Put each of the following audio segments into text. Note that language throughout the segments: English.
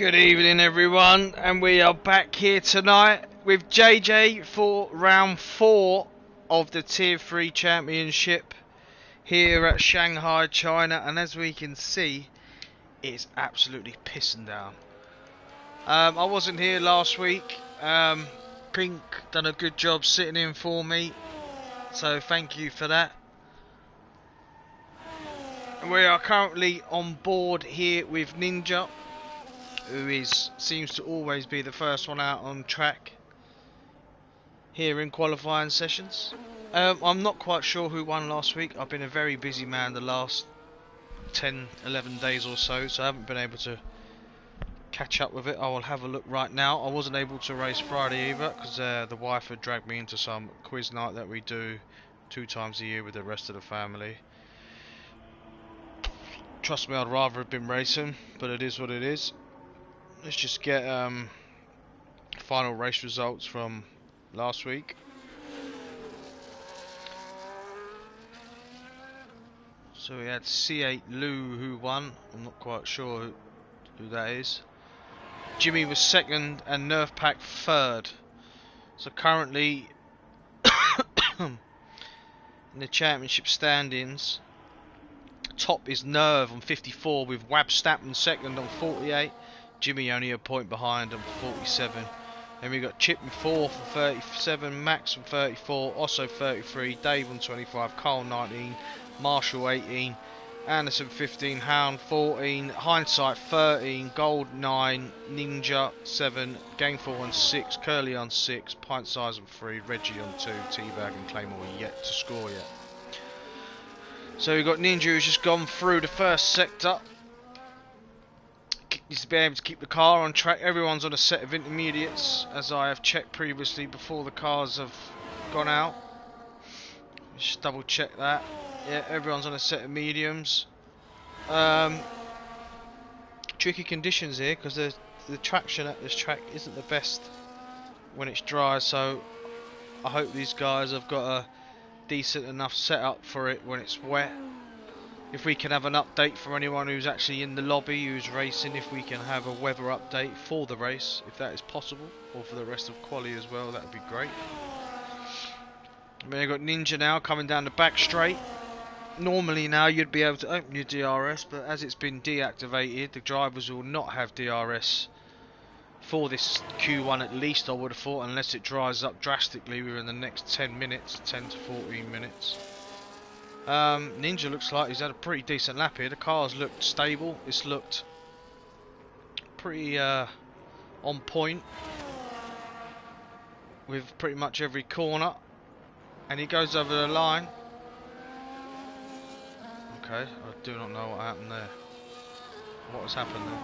Good evening everyone, and we are back here tonight with JJ for round 4 of the Tier 3 Championship here at Shanghai, China, and as we can see, it's absolutely pissing down. I wasn't here last week. Pink done a good job sitting in for me, so thank you for that. And we are currently on board here with Ninja, who seems to always be the first one out on track here in qualifying sessions. I'm not quite sure who won last week. I've been a very busy man the last 10-11 days or so, so I haven't been able to catch up with it. I will have a look right now. I wasn't able to race Friday either because the wife had dragged me into some quiz night that we do 2 times a year with the rest of the family. Trust me, I'd rather have been racing, but it is what it is. Let's just get final race results from last week. So we had C8 Lou who won. I'm not quite sure who that is. Jimmy was second and Nerf Pack third. So currently in the championship standings, top is Nerv on 54 with Wab Statman second on 48. Jimmy only a point behind on 47. Then we got Chip in 4th on 37, Max on 34, Osso 33, Dave on 25, Carl 19, Marshall 18, Anderson 15, Hound 14, Hindsight 13, Gold 9, Ninja 7, Gainful on 6, Curly on 6, Pint Size on 3, Reggie on 2, Teabag and Claymore yet to score yet. So we've got Ninja who's just gone through the first sector. Needs to be able to keep the car on track. Everyone's on a set of intermediates, as I have checked previously before the cars have gone out. Just double check that. Yeah, everyone's on a set of mediums. Tricky conditions here because the traction at this track isn't the best when it's dry, so I hope these guys have got a decent enough setup for it when it's wet. If we can have an update for anyone who's actually in the lobby who's racing, if we can have a weather update for the race, if that is possible, or for the rest of quali as well, that would be great. And then you've got Ninja now coming down the back straight. Normally now you'd be able to open your DRS, but as it's been deactivated, the drivers will not have DRS for this Q1 at least, I would have thought, unless it dries up drastically within the next 10 minutes, 10 to 14 minutes. Ninja looks like he's had a pretty decent lap here. The car's looked stable. It's looked pretty on point with pretty much every corner, and he goes over the line. Okay, I do not know what happened there. What has happened there?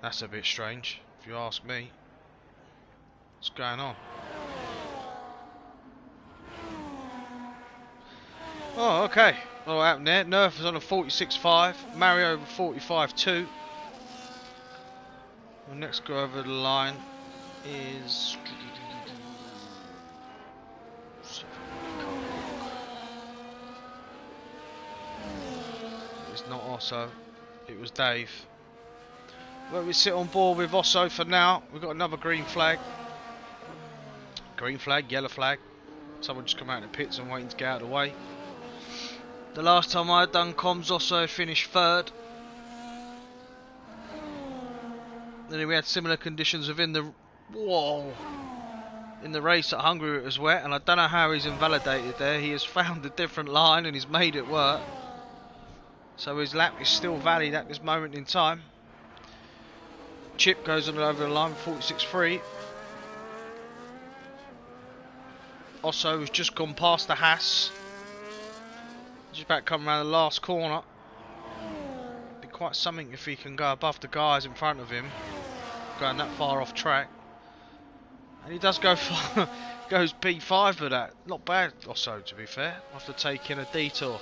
That's a bit strange, if you ask me. What's going on? Oh, okay. What happened there? Nerf is on a 46.5. Mario over 45.2. The next go over the line is... It's not Osso. It was Dave. Well, we sit on board with Osso for now. We've got another green flag. Green flag, yellow flag. Someone just come out in the pits and waiting to get out of the way. The last time I had done comms, Osso finished third. Then we had similar conditions within the in the race at Hungary. It was wet, and I don't know how he's invalidated there. He has found a different line and he's made it work. So his lap is still valid at this moment in time. Chip goes on over the line, 46.3. Osso has just gone past the Haas. Just about to come around the last corner. Be quite something if he can go above the guys in front of him, going that far off track. And he does go far, goes P5 for that. Not bad, Osso, to be fair. After taking a detour,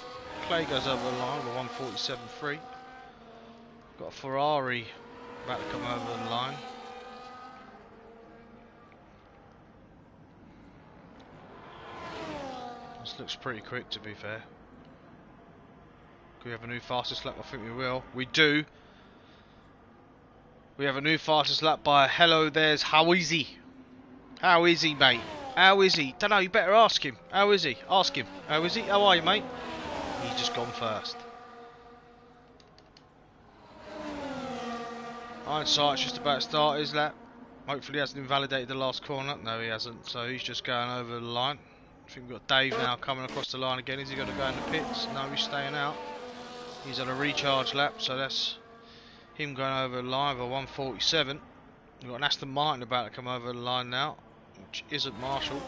Clay goes over the line with a 147.3. Got a Ferrari about to come over the line. This looks pretty quick, to be fair. Can we have a new fastest lap? I think we will. We do. We have a new fastest lap by Hello There's How is he? How is he, mate? How is he? Don't know, you better ask him. How is he? Ask him. How is he? How are you, mate? He's just gone first. Hindsight's just about to start his lap. Hopefully he hasn't invalidated the last corner. No, he hasn't. So he's just going over the line. I think we've got Dave now coming across the line again. Is he going to go in the pits? No, he's staying out. He's on a recharge lap, so that's him going over the line with a 147. We've got an Aston Martin about to come over the line now, which isn't Marshall.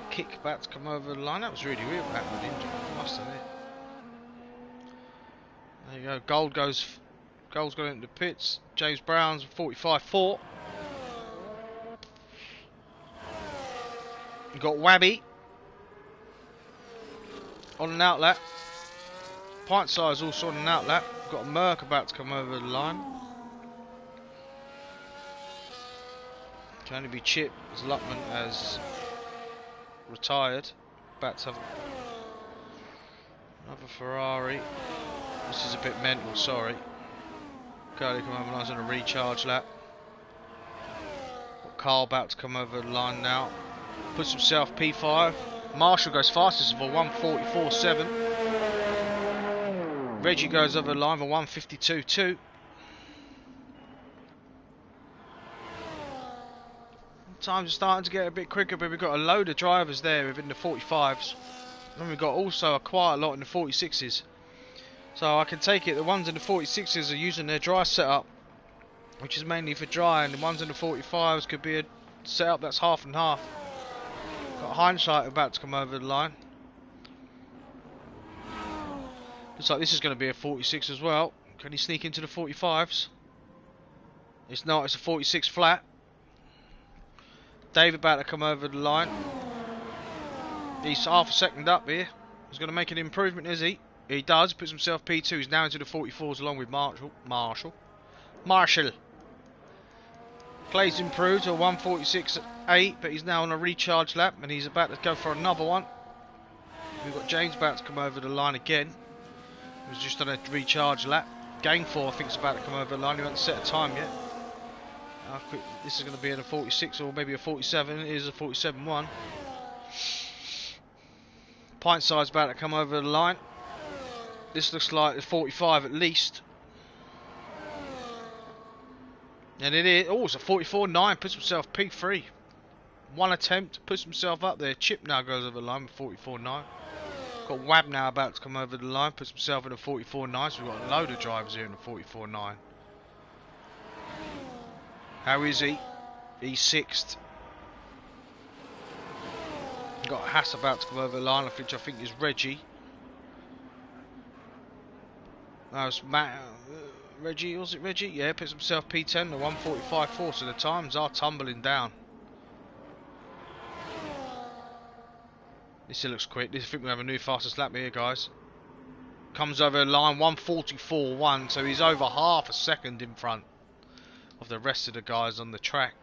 Kick about to come over the line. That was really weird what happened with him. Must have it. There you go. Gold's gone into the pits. James Brown's 45.4. You've got Wabby on an outlet. Pint size also on an outlet. We've got a Merc about to come over the line. Can only be Chip as Luckman has retired. About to have another Ferrari. This is a bit mental, sorry. Curly come over the line on a recharge lap. Got Carl about to come over the line now. Puts himself P5. Marshall goes fastest for 144.7. Reggie goes over the line for 152.2. Times are starting to get a bit quicker, but we've got a load of drivers there within the 45s. And we've got also quite a lot in the 46s. So I can take it the ones in the 46s are using their dry setup, which is mainly for dry, and the ones in the 45s could be a setup that's half and half. Got Hindsight about to come over the line. Looks like this is going to be a 46 as well. Can he sneak into the 45s? It's not, it's a 46 flat. Dave about to come over the line. He's half a second up here. He's going to make an improvement, is he? He does, puts himself P2. He's now into the 44s along with Marshall. Clay's improved to a 146.8, but he's now on a recharge lap and he's about to go for another one. We've got James about to come over the line again. He was just on a recharge lap. Gang 4 I think is about to come over the line. He hasn't set a time yet. This is going to be in a 46 or maybe a 47. It is a 47.1. Pint size about to come over the line. This looks like a 45 at least. And it is. Oh, it's a 44.9. Puts himself P3. One attempt. Puts himself up there. Chip now goes over the line with 44.9. Got Wab now about to come over the line. Puts himself in a 44.9. So we've got a load of drivers here in the 44.9. How is he? He's 6th. Got Haas about to come over the line, which I think is Reggie. No, it's Matt. Reggie, was it Reggie? Yeah, puts himself P10 to 145.4, so the times are tumbling down. This looks quick. I think we have a new fastest lap here, guys. Comes over the line, 144.1, so he's over half a second in front of the rest of the guys on the track.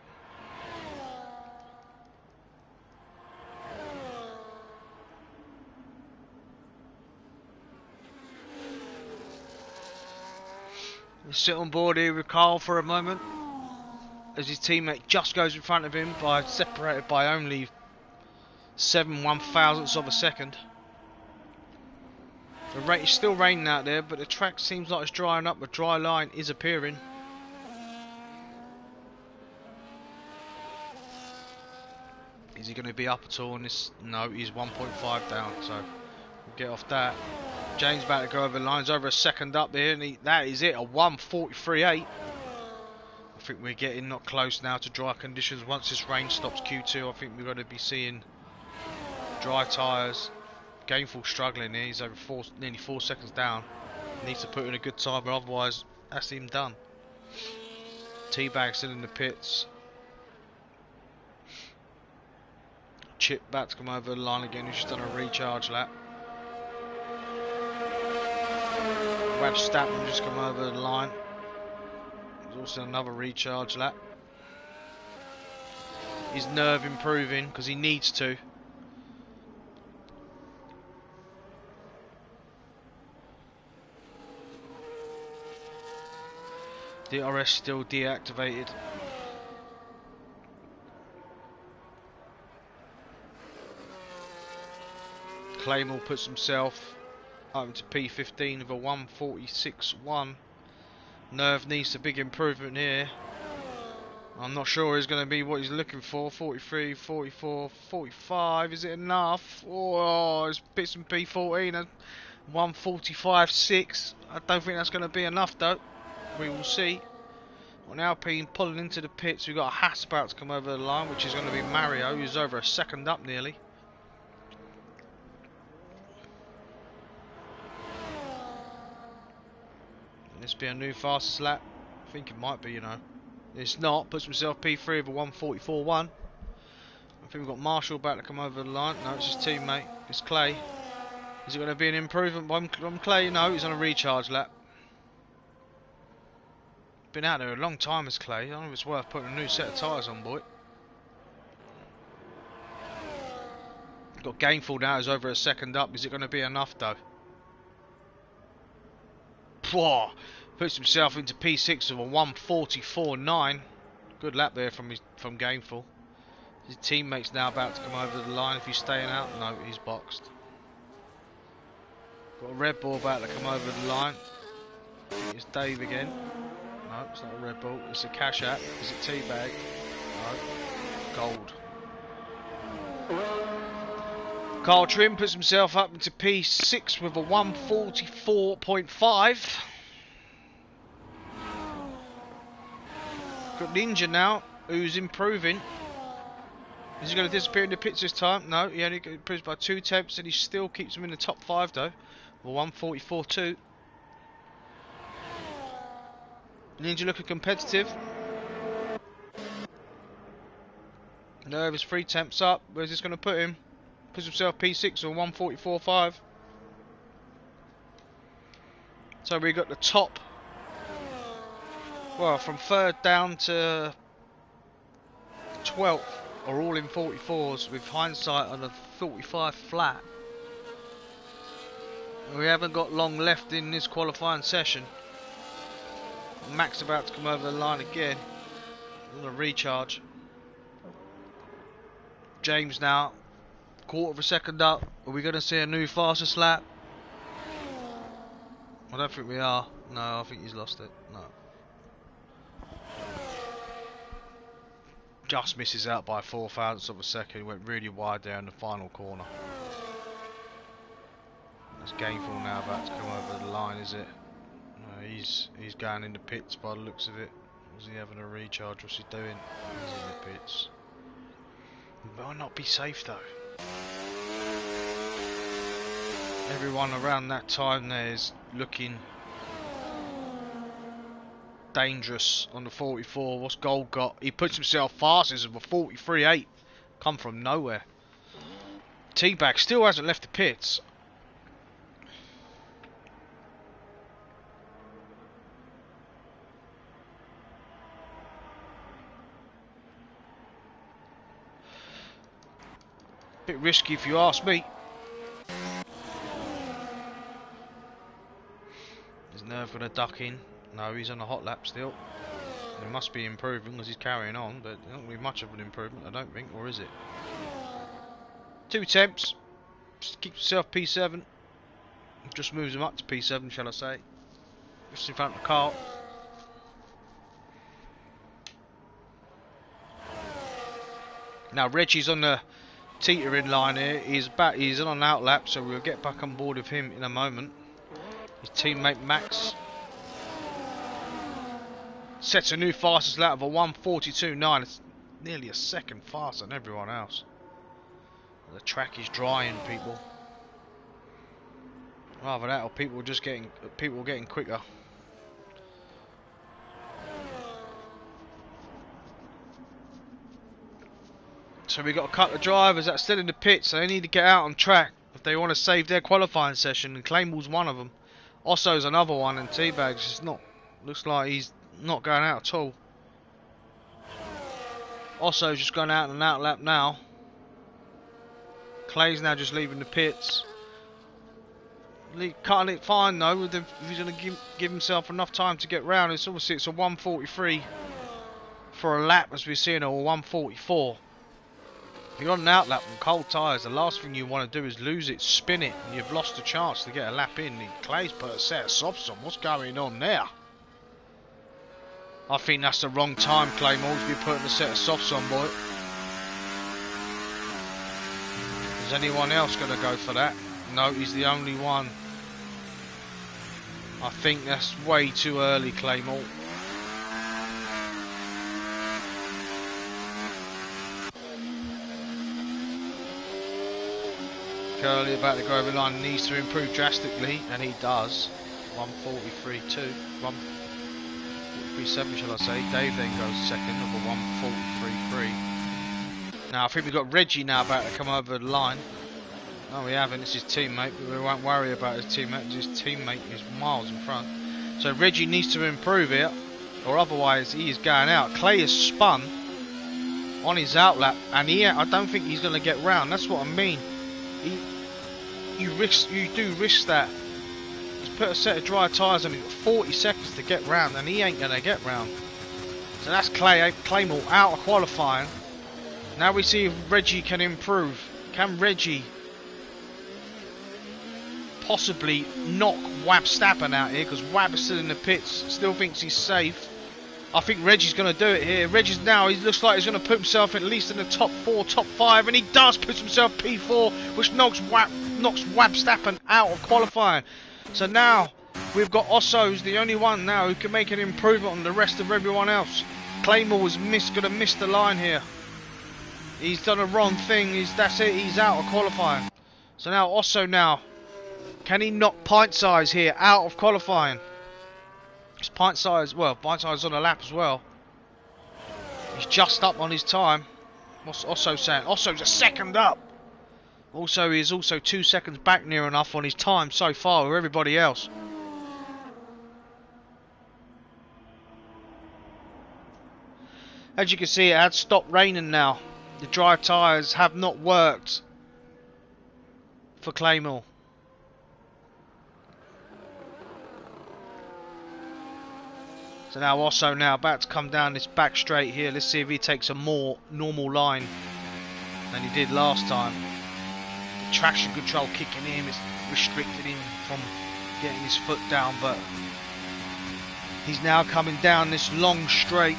We'll sit on board here with Carl for a moment as his teammate just goes in front of him, separated by only 7/1000ths of a second. It's still raining out there, but the track seems like it's drying up. A dry line is appearing. Is he going to be up at all on this? No, he's 1.5 down, so we'll get off that. James about to go over the lines, over a second up there, and that is it, a 143.8. I think we're getting not close now to dry conditions. Once this rain stops Q2, I think we're going to be seeing dry tyres. Gainful struggling here, he's over nearly 4 seconds down. Needs to put in a good time, but otherwise that's him done. T-Bag still in the pits. Chip about to come over the line again, he's just done a recharge lap. Web Statman just come over the line. There's also another recharge lap. His nerve improving because he needs to. CDR S still deactivated. Claymore puts himself up to P15 with a 146.1. Nerve needs a big improvement here. I'm not sure he's going to be what he's looking for. 43, 44, 45. Is it enough? Oh, it's bits and P14. 145.6. I don't think that's going to be enough though. We will see. We're now being pulling into the pits. We've got a Haas about to come over the line, which is going to be Mario, who's over a second up nearly. This be a new fastest lap. I think it might be, you know. It's not. Puts himself P3 of a 144.1. I think we've got Marshall about to come over the line. No, it's his teammate. It's Clay. Is it going to be an improvement from Clay? No, he's on a recharge lap. Been out there a long time as Clay. I don't know if it's worth putting a new set of tyres on, boy. Got Gainful now, who's over a second up. Is it going to be enough though? Pwah! Puts himself into P6 of a 144.9. Good lap there from Gainful. His teammate's now about to come over the line. If he's staying out, no, he's boxed. Got a Red Bull about to come over the line. I think it's Dave again. No, it's not a Red Bull. It's a Cash App. Is it Teabag? No. Gold. Carl Trim puts himself up into P6 with a 144.5. Got Ninja now, who's improving. Is he going to disappear in the pits this time? No, he only improves by 2 tenths and he still keeps him in the top 5 though. With 144.2. Ninja looking competitive. Nervous 3 tenths up. Where's this going to put him? Puts himself P6 or 144.5. So we got the top. Well, from 3rd down to 12th are all in 44s with hindsight on a 45 flat. We haven't got long left in this qualifying session. Max about to come over the line again. On a recharge. James now. Quarter of a second up. Are we going to see a new fastest lap? I don't think we are. No, I think he's lost it. No. Just misses out by 0.4 of a second. Went really wide there in the final corner. That's Gainful now about to come over the line, is it? No, he's going in the pits by the looks of it. Was he having a recharge? What's he doing? He's in the pits. Might not be safe though. Everyone around that time there is looking dangerous on the 44. What's Gold got? He puts himself fastest with a 43.8. Come from nowhere. Teabag still hasn't left the pits. Bit risky if you ask me. Is Nerve going to duck in? No, he's on a hot lap still. He must be improving because he's carrying on, but it don't be much of an improvement, I don't think, or is it? 2 temps. Just keeps himself P7. Just moves him up to P7, shall I say. Just in front of the car. Now Reggie's on the teetering line here. He's on an out lap, so we'll get back on board with him in a moment. His teammate Max sets a new fastest lap of a 142.9. It's nearly a second faster than everyone else. The track is drying, people. Rather that, or people getting quicker. So we got a couple of drivers that are still in the pits, so they need to get out on track if they want to save their qualifying session. And Claymore's one of them. Osso's another one, and Teabag's just not. Looks like he's not going out at all. Osso's just gone out on an out lap now. Clay's now just leaving the pits. Cutting it fine though. If he's going to give himself enough time to get round, it's obviously a 143 for a lap as we're seeing, or 144. If you're on an outlap on cold tyres, the last thing you want to do is lose it, spin it, and you've lost a chance to get a lap in. Clay's put a set of softs on. What's going on there? I think that's the wrong time, Claymore, to be putting a set of softs on, boy. Is anyone else going to go for that? No, he's the only one. I think that's way too early, Claymore. Curly about to go over the line, needs to improve drastically, and he does. 143.2, 143.7 shall I say. Dave then goes second of a 143.3. Now I think we've got Reggie now about to come over the line. No, we haven't. It's his teammate, but we won't worry about his teammate. His teammate is miles in front. So Reggie needs to improve here, or otherwise he is going out. Clay has spun on his outlap, and I don't think he's going to get round. That's what I mean. You do risk that. He's put a set of dry tyres on. He's got 40 seconds to get round, and he ain't going to get round. So that's Claymore out of qualifying. Now we see if Reggie can improve. Can Reggie possibly knock Wab Stappen out here? Because Wab is still in the pits, still thinks he's safe. I think Reggie's going to do it here. Reggie's now, he looks like he's going to put himself at least in the top 4, top 5, and he does put himself P4, which knocks Wab Stappen out of qualifying. So now we've got Osso's the only one now who can make an improvement on the rest of everyone else. Claymore was going to miss the line here. He's done a wrong thing. That's it. He's out of qualifying. So now Osso now, can he knock Pint Size here out of qualifying? It's Pint Size, well, Pint Size on a lap as well. He's just up on his time. What's Osso saying? Osso's a second up. Also, he's also 2 seconds back near enough on his time so far with everybody else. As you can see, it had stopped raining now. The dry tyres have not worked for Claymore. So now Osso now about to come down this back straight here. Let's see if he takes a more normal line than he did last time. The traction control kicking in, it's restricted him from getting his foot down, but he's now coming down this long straight,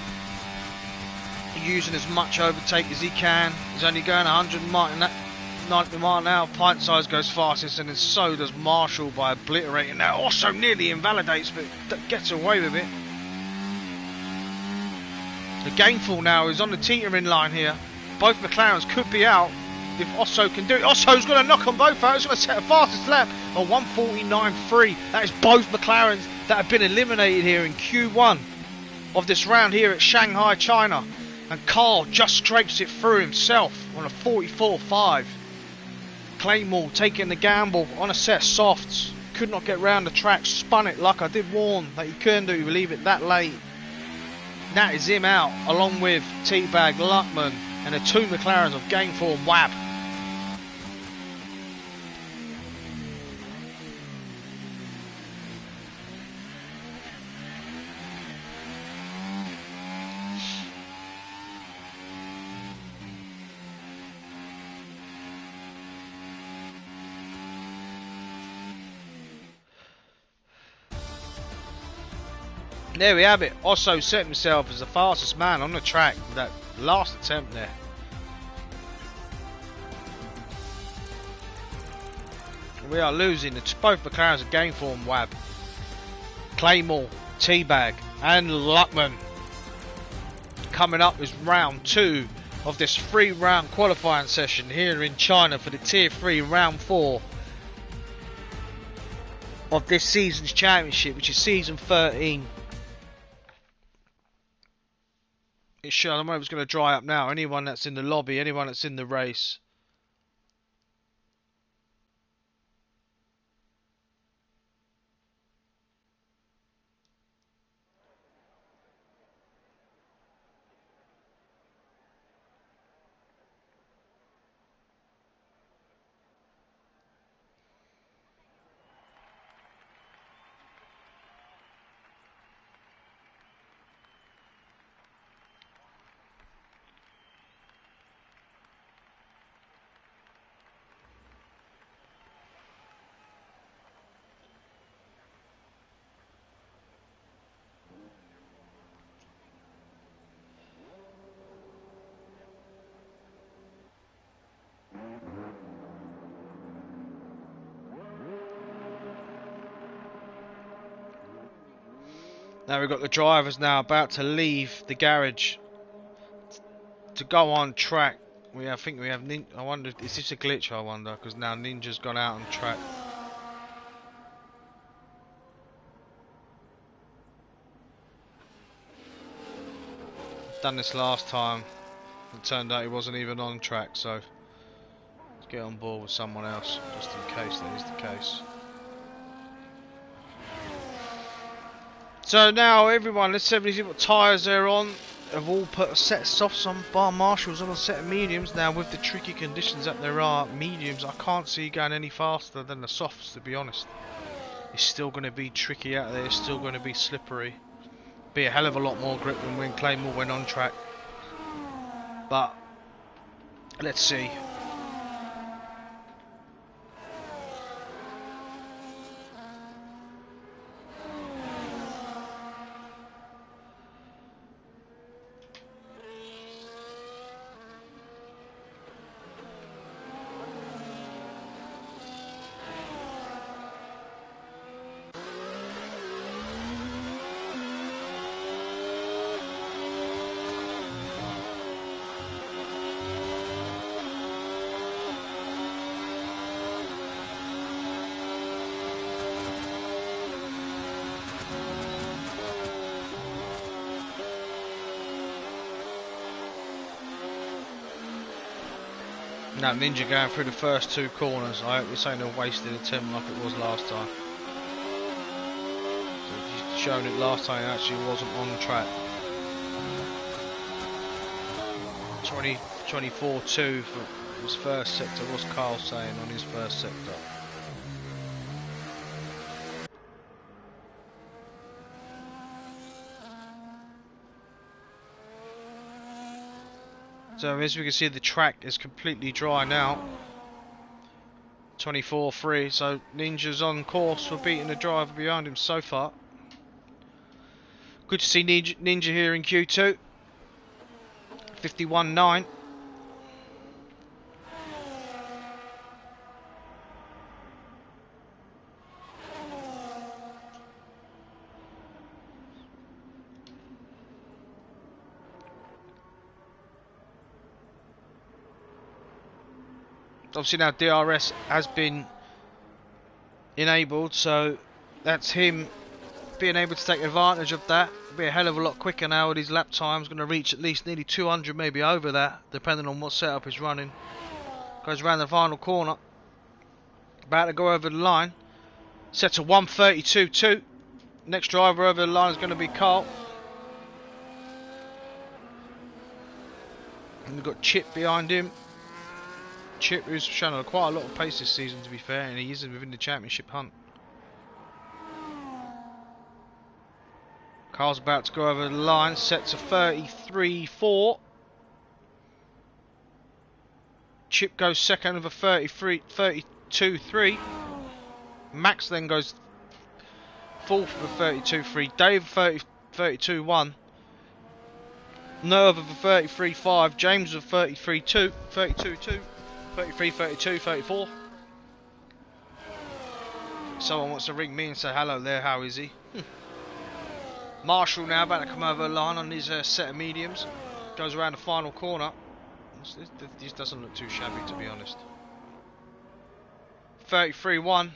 using as much overtake as he can. He's only going 90 mile an hour. Pint Size goes fastest, and then so does Marshall by obliterating that. Osso nearly invalidates, but gets away with it. The Gainful now is on the teetering line here. Both McLarens could be out if Osso can do it. Osso's going to knock on both out. He's going to set a fastest lap on 149.3. That is both McLarens that have been eliminated here in Q1 of this round here at Shanghai, China. And Carl just scrapes it through himself on a 44.5. Claymore taking the gamble on a set of softs. Could not get round the track. Spun it like I did warn that he couldn't do. Leave it that late. That is him out, along with T-Bag, Luckman, and the 2 McLarens of Gainful and Wab. There we have it. Osso set himself as the fastest man on the track with that last attempt there. We are losing. It's both McLarens are Gainful and Wab. Claymore, T-Bag and Luckman. Coming up is round 2 of this 3-round qualifying session here in China for the Tier 3 round 4 of this season's championship, which is season 13. It should, I don't know if it's going to dry up now. Anyone that's in the lobby, anyone that's in the race. Now we've got the drivers now about to leave the garage to go on track. I think we have I wonder, is this a glitch? I wonder, because now Ninja's gone out on track. Done this last time. It turned out he wasn't even on track, so let's get on board with someone else, just in case that is the case. So now everyone, let's see what tyres they're on. Have all put a set of softs on, bar Marshall's on a set of mediums. Now with the tricky conditions that there are, mediums, I can't see going any faster than the softs, to be honest. It's still going to be tricky out there, it's still going to be slippery. Be a hell of a lot more grip than when Claymore went on track. But let's see. Now Ninja going through the first two corners. I hope this ain't a wasted attempt like it was last time. So he's shown it last time, it actually wasn't on track. 24-2 for his first sector, what's Carl saying on his first sector? So as we can see, the track is completely dry now. 24-3, so Ninja's on course for beating the driver behind him so far. Good to see Ninja here in Q2. 51.9. Obviously now DRS has been enabled, so that's him being able to take advantage of that. Be a hell of a lot quicker now with his lap times. Going to reach at least nearly 200, maybe over that, depending on what setup he's running. Goes around the final corner. About to go over the line. Set to 132.2. Next driver over the line is going to be Carl. And we've got Chip behind him. Chip, who's shown quite a lot of pace this season, to be fair, and he is within the championship hunt. Carl's about to go over the line, set to 33.4. Chip goes second with a 32.3. Max then goes fourth with a 32.3. Dave 32.1. Noah with a 33.5. James with 33.2. 32.2. 33, 32, 34. Someone wants to ring me and say hello there, how is he? Marshall now about to come over the line on his set of mediums. Goes around the final corner. This doesn't look too shabby, to be honest. 33.1.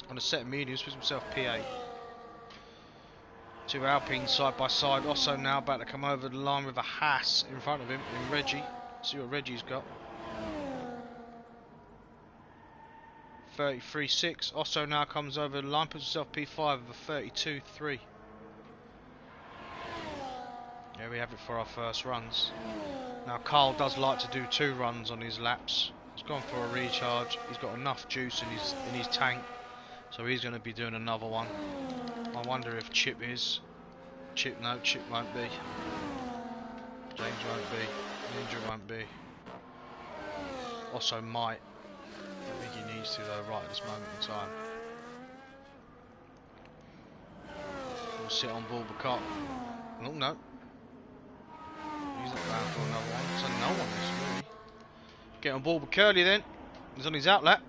On a set of mediums, puts himself P8. Two Alpines side by side. Also now about to come over the line with a Haas in front of him in Reggie. See what Reggie's got. 33.6. Also now comes over the line, puts himself P5 with a 32.3. There we have it for our first runs. Now Carl does like to do 2 runs on his laps. He's gone for a recharge. He's got enough juice in his tank, so he's going to be doing another one. I wonder if Chip is. Chip, no, Chip won't be. James won't be. Ninja won't be. Also might. I think he needs to though, right at this moment in time. We'll sit on board the car. Oh no. He's not going for another one. So no one is really. Get on board with Curly then. He's on his outlap.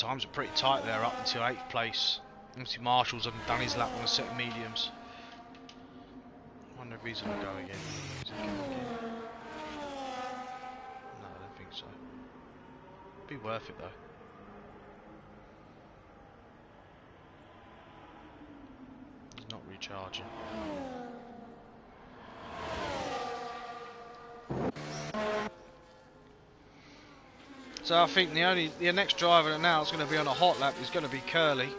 times are pretty tight there up until 8th place. Obviously Marshall's done his lap on a set of mediums. Wonder if he's going to go again. Is he going again? No, I don't think so. Be worth it though. He's not recharging. So I think the next driver that now is going to be on a hot lap is going to be Curly.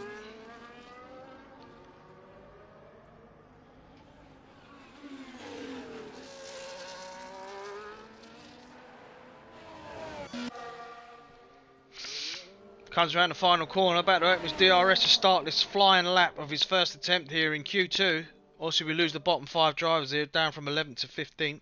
Comes around the final corner, about to open his DRS to start this flying lap of his first attempt here in Q2. Also, we lose the bottom 5 drivers here, down from 11th to 15th.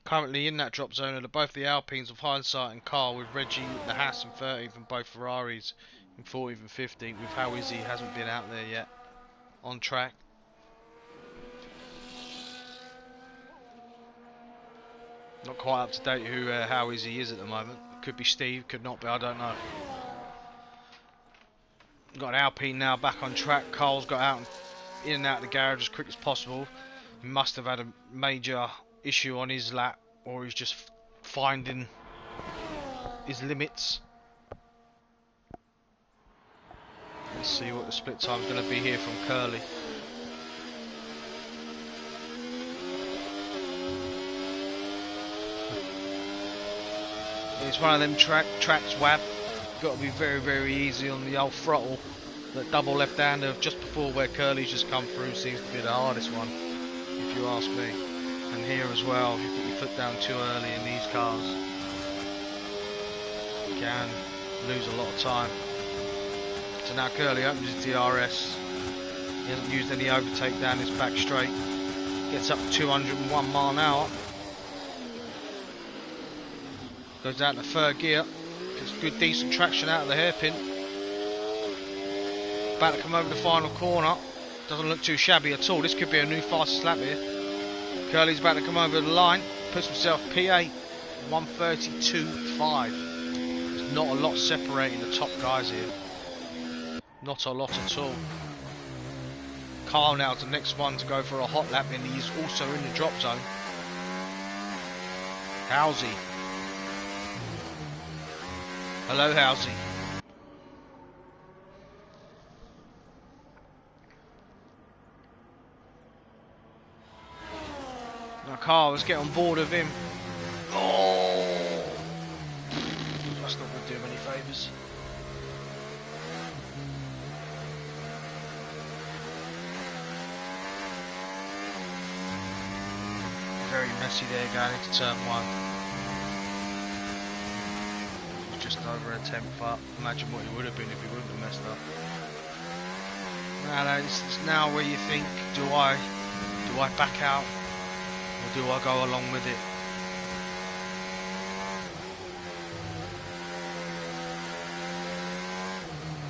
Currently in that drop zone are both the Alpines of Hindsight and Carl, with Reggie, the Haas in 13th, and both Ferraris in 14th and 15th, with How Is He hasn't been out there yet on track. Not quite up to date who How Is He is at the moment. Could be Steve, could not be, I don't know. Got an Alpine now back on track. Carl's got out in and out of the garage as quick as possible. He must have had a major issue on his lap, or he's just finding his limits. Let's see what the split time is going to be here from Curly. It's one of them tracks, Wab. Got to be very, very easy on the old throttle. That double left-hander just before where Curly's just come through seems to be the hardest one, if you ask me. And here as well, if you put your foot down too early in these cars, you can lose a lot of time. So now Curly opens his DRS. He hasn't used any overtake down his back straight. Gets up to 201 mile an hour. Goes down to 3rd gear. Gets good decent traction out of the hairpin. About to come over the final corner. Doesn't look too shabby at all. This could be a new fastest lap here. Curly's about to come over the line. Puts himself P8. 132.5. There's not a lot separating the top guys here. Not a lot at all. Carl now is the next one to go for a hot lap, and he's also in the drop zone. Housey. Hello, Housey. Now Carl, let's get on board of him. Oh! That's not going to do him any favours. Very messy there going into turn 1. Just over a 10th up. Imagine what it would have been if he wouldn't have messed up. Now it's now where you think, do I back out or do I go along with it?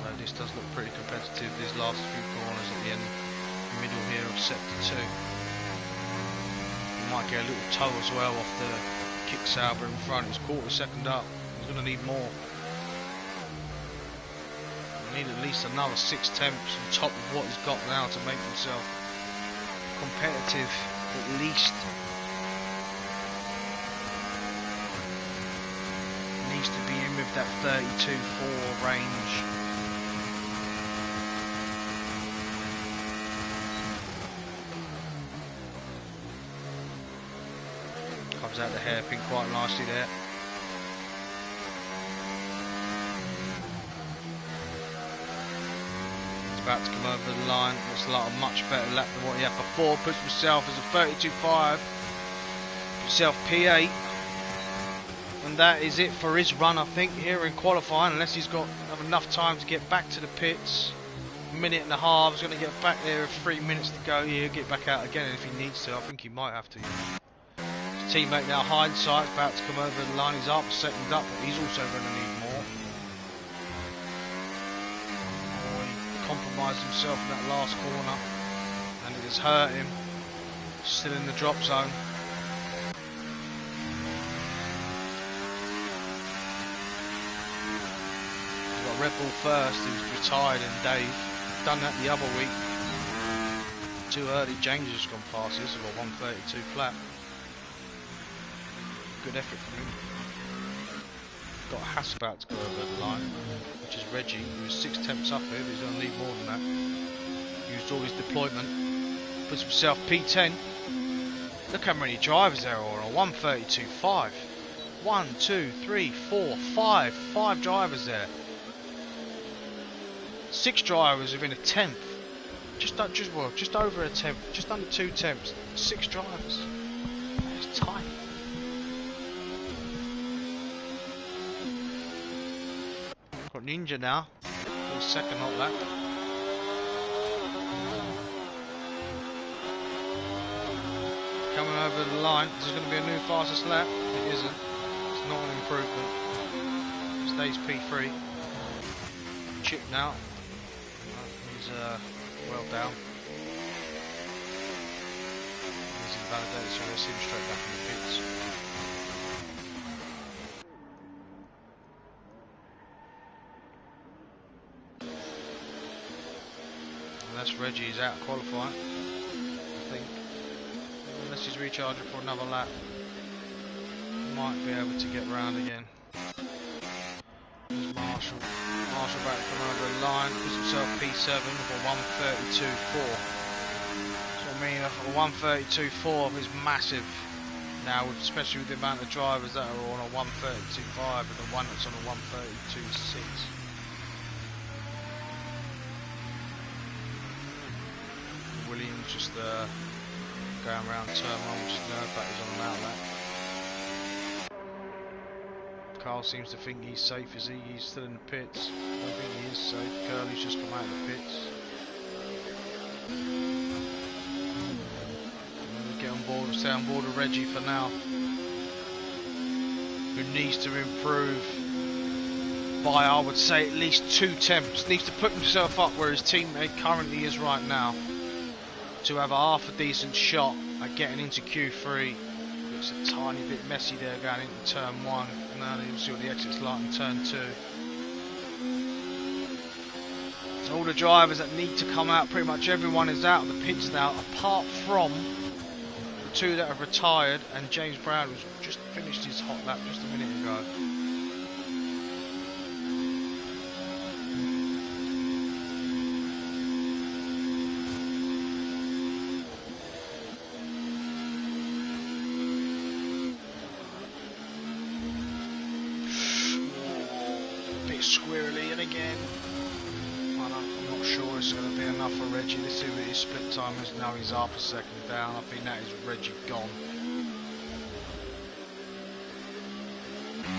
Well, this does look pretty competitive, these last few corners at the end, middle here of sector 2. You might get a little toe as well off the kick salver in front. It's quarter second up. He's going to need more. He'll need at least another 6 tenths on top of what he's got now to make himself competitive at least. He needs to be in with that 32.4 range. Comes out the hairpin quite nicely there. About to come over the line. Looks like a much better lap than what he had before. Puts himself as a 32.5. Himself P8. And that is it for his run, I think, here in qualifying, unless he's got enough time to get back to the pits. A minute and a half. He's going to get back there with 3 minutes to go. He'll get back out again if he needs to. I think he might have to. His teammate now, Hindsight, about to come over the line. He's up, second up, but he's also going to need more. Compromised himself in that last corner and it has hurt him. Still in the drop zone. He's got a Red Bull first, who's retired, and Dave. Done that the other week. Too early, James has gone past this, about 132 flat. Good effort from him. Got Haas about to go over the line, which is Reggie, who's 6 temps up here, but he's going to need more than that. Used all his deployment, puts himself P10. Look how many drivers there are on a 132.5. 1, 2, 3, 4, 5. 5 drivers there. 6 drivers within a tenth. Just over a tenth. Just under 2 tenths. 6 drivers. That's tight. Got Ninja now. For the second hot lap. Coming over the line. This is going to be a new fastest lap. It isn't. It's not an improvement. Stays P3. Chip now. He's well down. He's invalidated, so we'll see him straight back in the pits. Unless Reggie is out qualifying, I think. Unless he's recharging for another lap, might be able to get round again. There's Marshall. Marshall back from over the line, puts himself P7 for 132.4. So I mean, a 132.4 is massive now, especially with the amount of drivers that are on a 132.5 and the one that's on a 132.6. Williams just going around turn 1, which is nerve batters on an outlet. Carl seems to think he's safe, is he? He's still in the pits. I don't think he is safe. Curly's just come out of the pits. Get on board, stay on board with Reggie for now. Who needs to improve by, I would say, at least 2 temps. Needs to put himself up where his teammate currently is right now, to have a half a decent shot at getting into Q3. It's a tiny bit messy there going into turn 1. Now you'll see what the exit's like in turn 2. So all the drivers that need to come out, pretty much everyone is out of the pits now, apart from the 2 that have retired and James Brown, who's just finished his hot lap just a minute ago. Squirrely, and again I'm not sure it's going to be enough for Reggie. Let's see what his split time is now. He's half a second down. I think that is Reggie gone.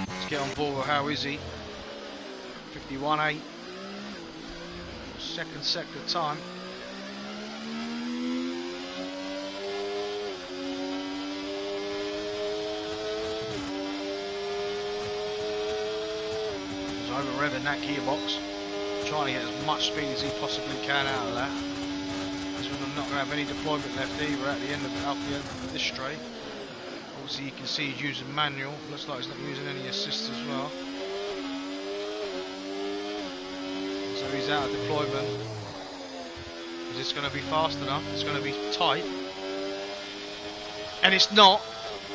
Let's get on board with how is he. 51.8. Second sector time. Over revving that gearbox, trying to get as much speed as he possibly can out of that. This one I'm not going to have any deployment left either at the end of it, up the end of this straight. Obviously you can see he's using manual, looks like he's not using any assist as well. So he's out of deployment. Is this going to be fast enough? It's going to be tight. And it's not.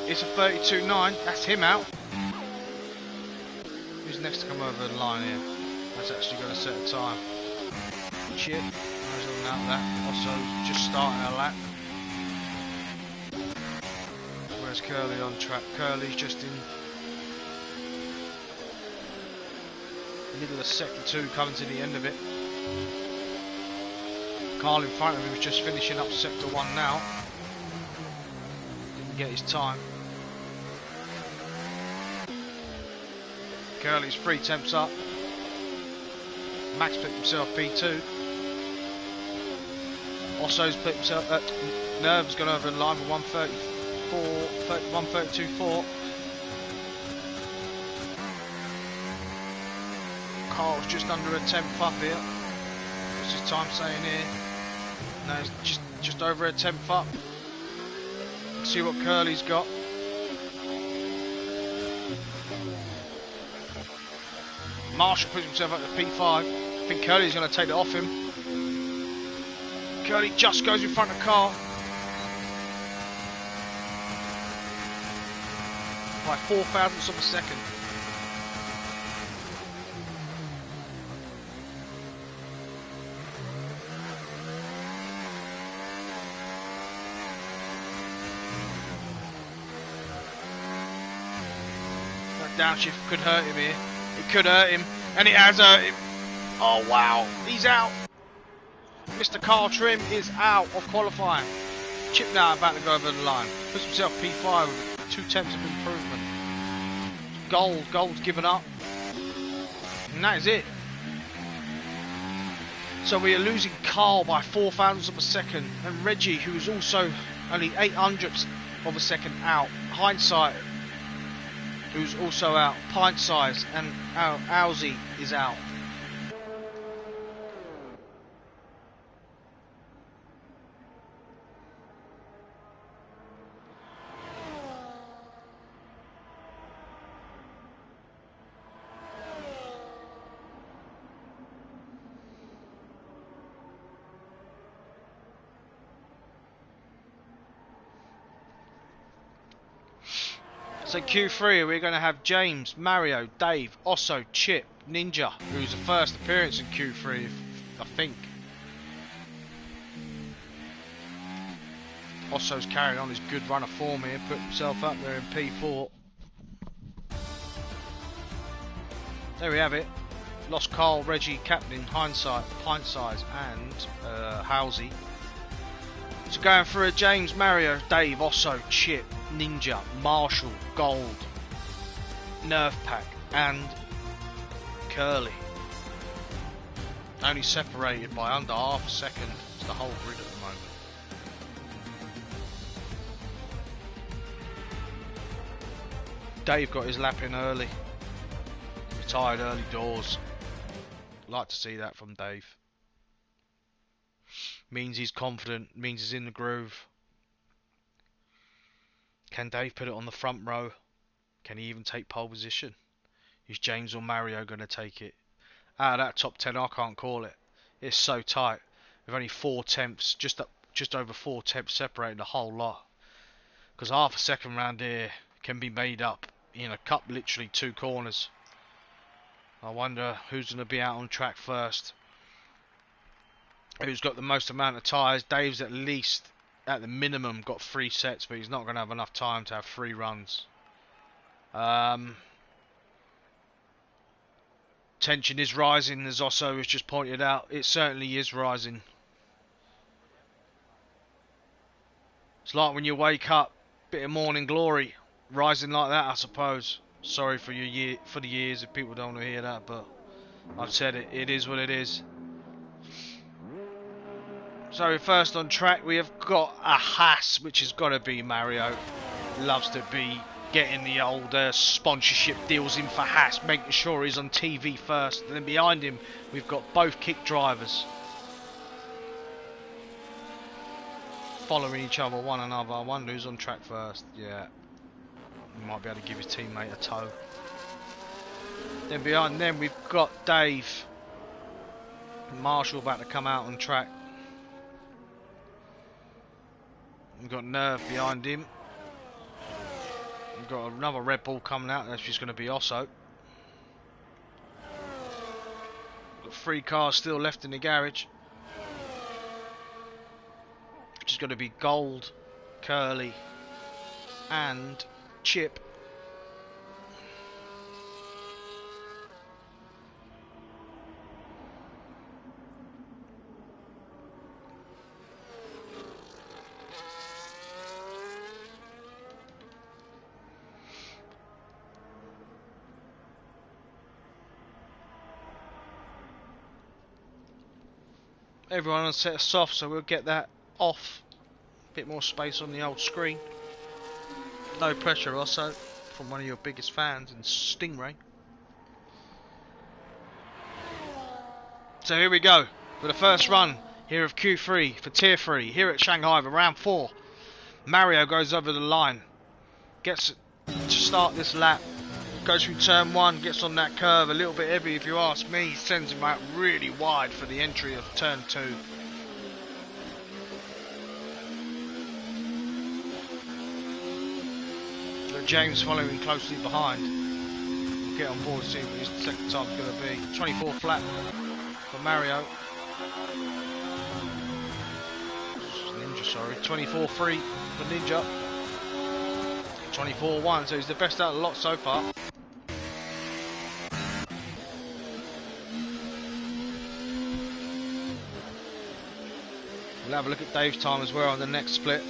It's a 32.9, that's him out. Who's next to come over the line here? That's actually going to set a time. Chip, knows all about that. Also, just starting a lap. Where's Curly on track? Curly's just in the middle of sector 2, coming to the end of it. Carl in front of him is just finishing up sector 1 now. Didn't get his time. Curly's 3 temps up. Max picked himself P2. Osso's picked himself. Nerve's gone over the line for 132.4. Carl's just under a tenth up here. What's his time saying here? No, it's just over a tenth up. Let's see what Curly's got. Marshall puts himself up to P5. I think Curly's going to take it off him. Curly just goes in front of the car. By 0.04 of a second. That downshift could hurt him here. It could hurt him, and it has hurt him. Oh wow, he's out. Mr. Carl Trim is out of qualifying. Chip now about to go over the line. Puts himself P5 with 0.2 of improvement. Gold's given up. And that is it. So we are losing Carl by 0.04 of a second. And Reggie, who's also only 0.08 of a second out. Hindsight, who's also out. Pint size, and Owsey is out. So Q3, we're going to have James, Mario, Dave, Osso, Chip, Ninja, who's the first appearance in Q3, I think. Osso's carrying on his good run of form here, put himself up there in P4. There we have it. Lost Carl, Reggie, Captain, Hindsight, Pint Size, and Halsey. So going through James, Mario, Dave, Osso, Chip, Ninja, Marshall, Gold, Nerf Pack, and Curly. Only separated by under half a second. It's the whole grid at the moment. Dave got his lap in early. Retired early doors. Like to see that from Dave. Means he's confident, means he's in the groove. Can Dave put it on the front row? Can he even take pole position? Is James or Mario going to take it? Out of that top 10, I can't call it. It's so tight. With only 0.4, just over 0.4 separating the whole lot. Because half a second round here can be made up in a cup, literally 2 corners. I wonder who's going to be out on track first. Who's got the most amount of tyres? Dave's at least, at the minimum, got 3 sets, but he's not going to have enough time to have 3 runs. Tension is rising, as Osso has just pointed out. It certainly is rising. It's like when you wake up, bit of morning glory, rising like that, I suppose. Sorry for your for the years if people don't want to hear that, but I've said it. It is what it is. So first on track we have got a Haas, which has got to be Mario. Loves to be getting the old sponsorship deals in for Haas, making sure he's on TV first. And then behind him we've got both kick drivers following each other, one another. I wonder who's on track first. Yeah, he might be able to give his teammate a tow. Then behind them we've got Dave and Marshall about to come out on track. We've got Nerve behind him. We've got another Red Bull coming out. That's just going to be Osso. Got 3 cars still left in the garage. Which is going to be Gold, Curly, and Chip. Everyone on set of soft, so we'll get that off. A bit more space on the old screen. No pressure also from one of your biggest fans in Stingray. So here we go for the first run here of Q3 for Tier 3 here at Shanghai for round 4. Mario goes over the line, gets to start this lap Goes through turn 1, gets on that curve, a little bit heavy if you ask me. Sends him out really wide for the entry of turn 2. But James following closely behind. We'll get on board and see what his second time's going to be. 24 flat for Mario. Ninja, sorry. 24-3 for Ninja. 24-1, so he's the best out of the lot so far. We'll have a look at Dave's time as well on the next split.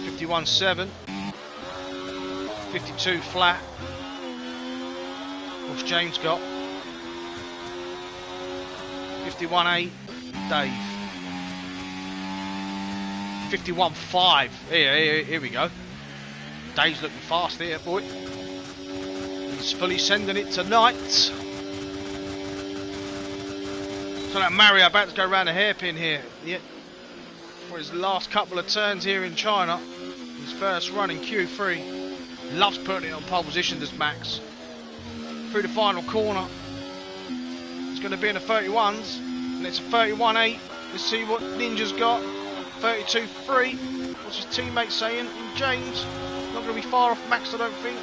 .51.7, 52 flat. What's James got? 51.8, Dave. 51.5. Here we go. Dave's looking fast here, boy. He's fully sending it tonight. So that Mario about to go around a hairpin here. Yeah. For his last couple of turns here in China. His first run in Q3. Loves putting it on pole position, does Max. Through the final corner. It's going to be in the 31s. And it's a 31.8. Let's see what Ninja's got. 32.3. What's his teammate saying? And James. Not going to be far off Max, I don't think.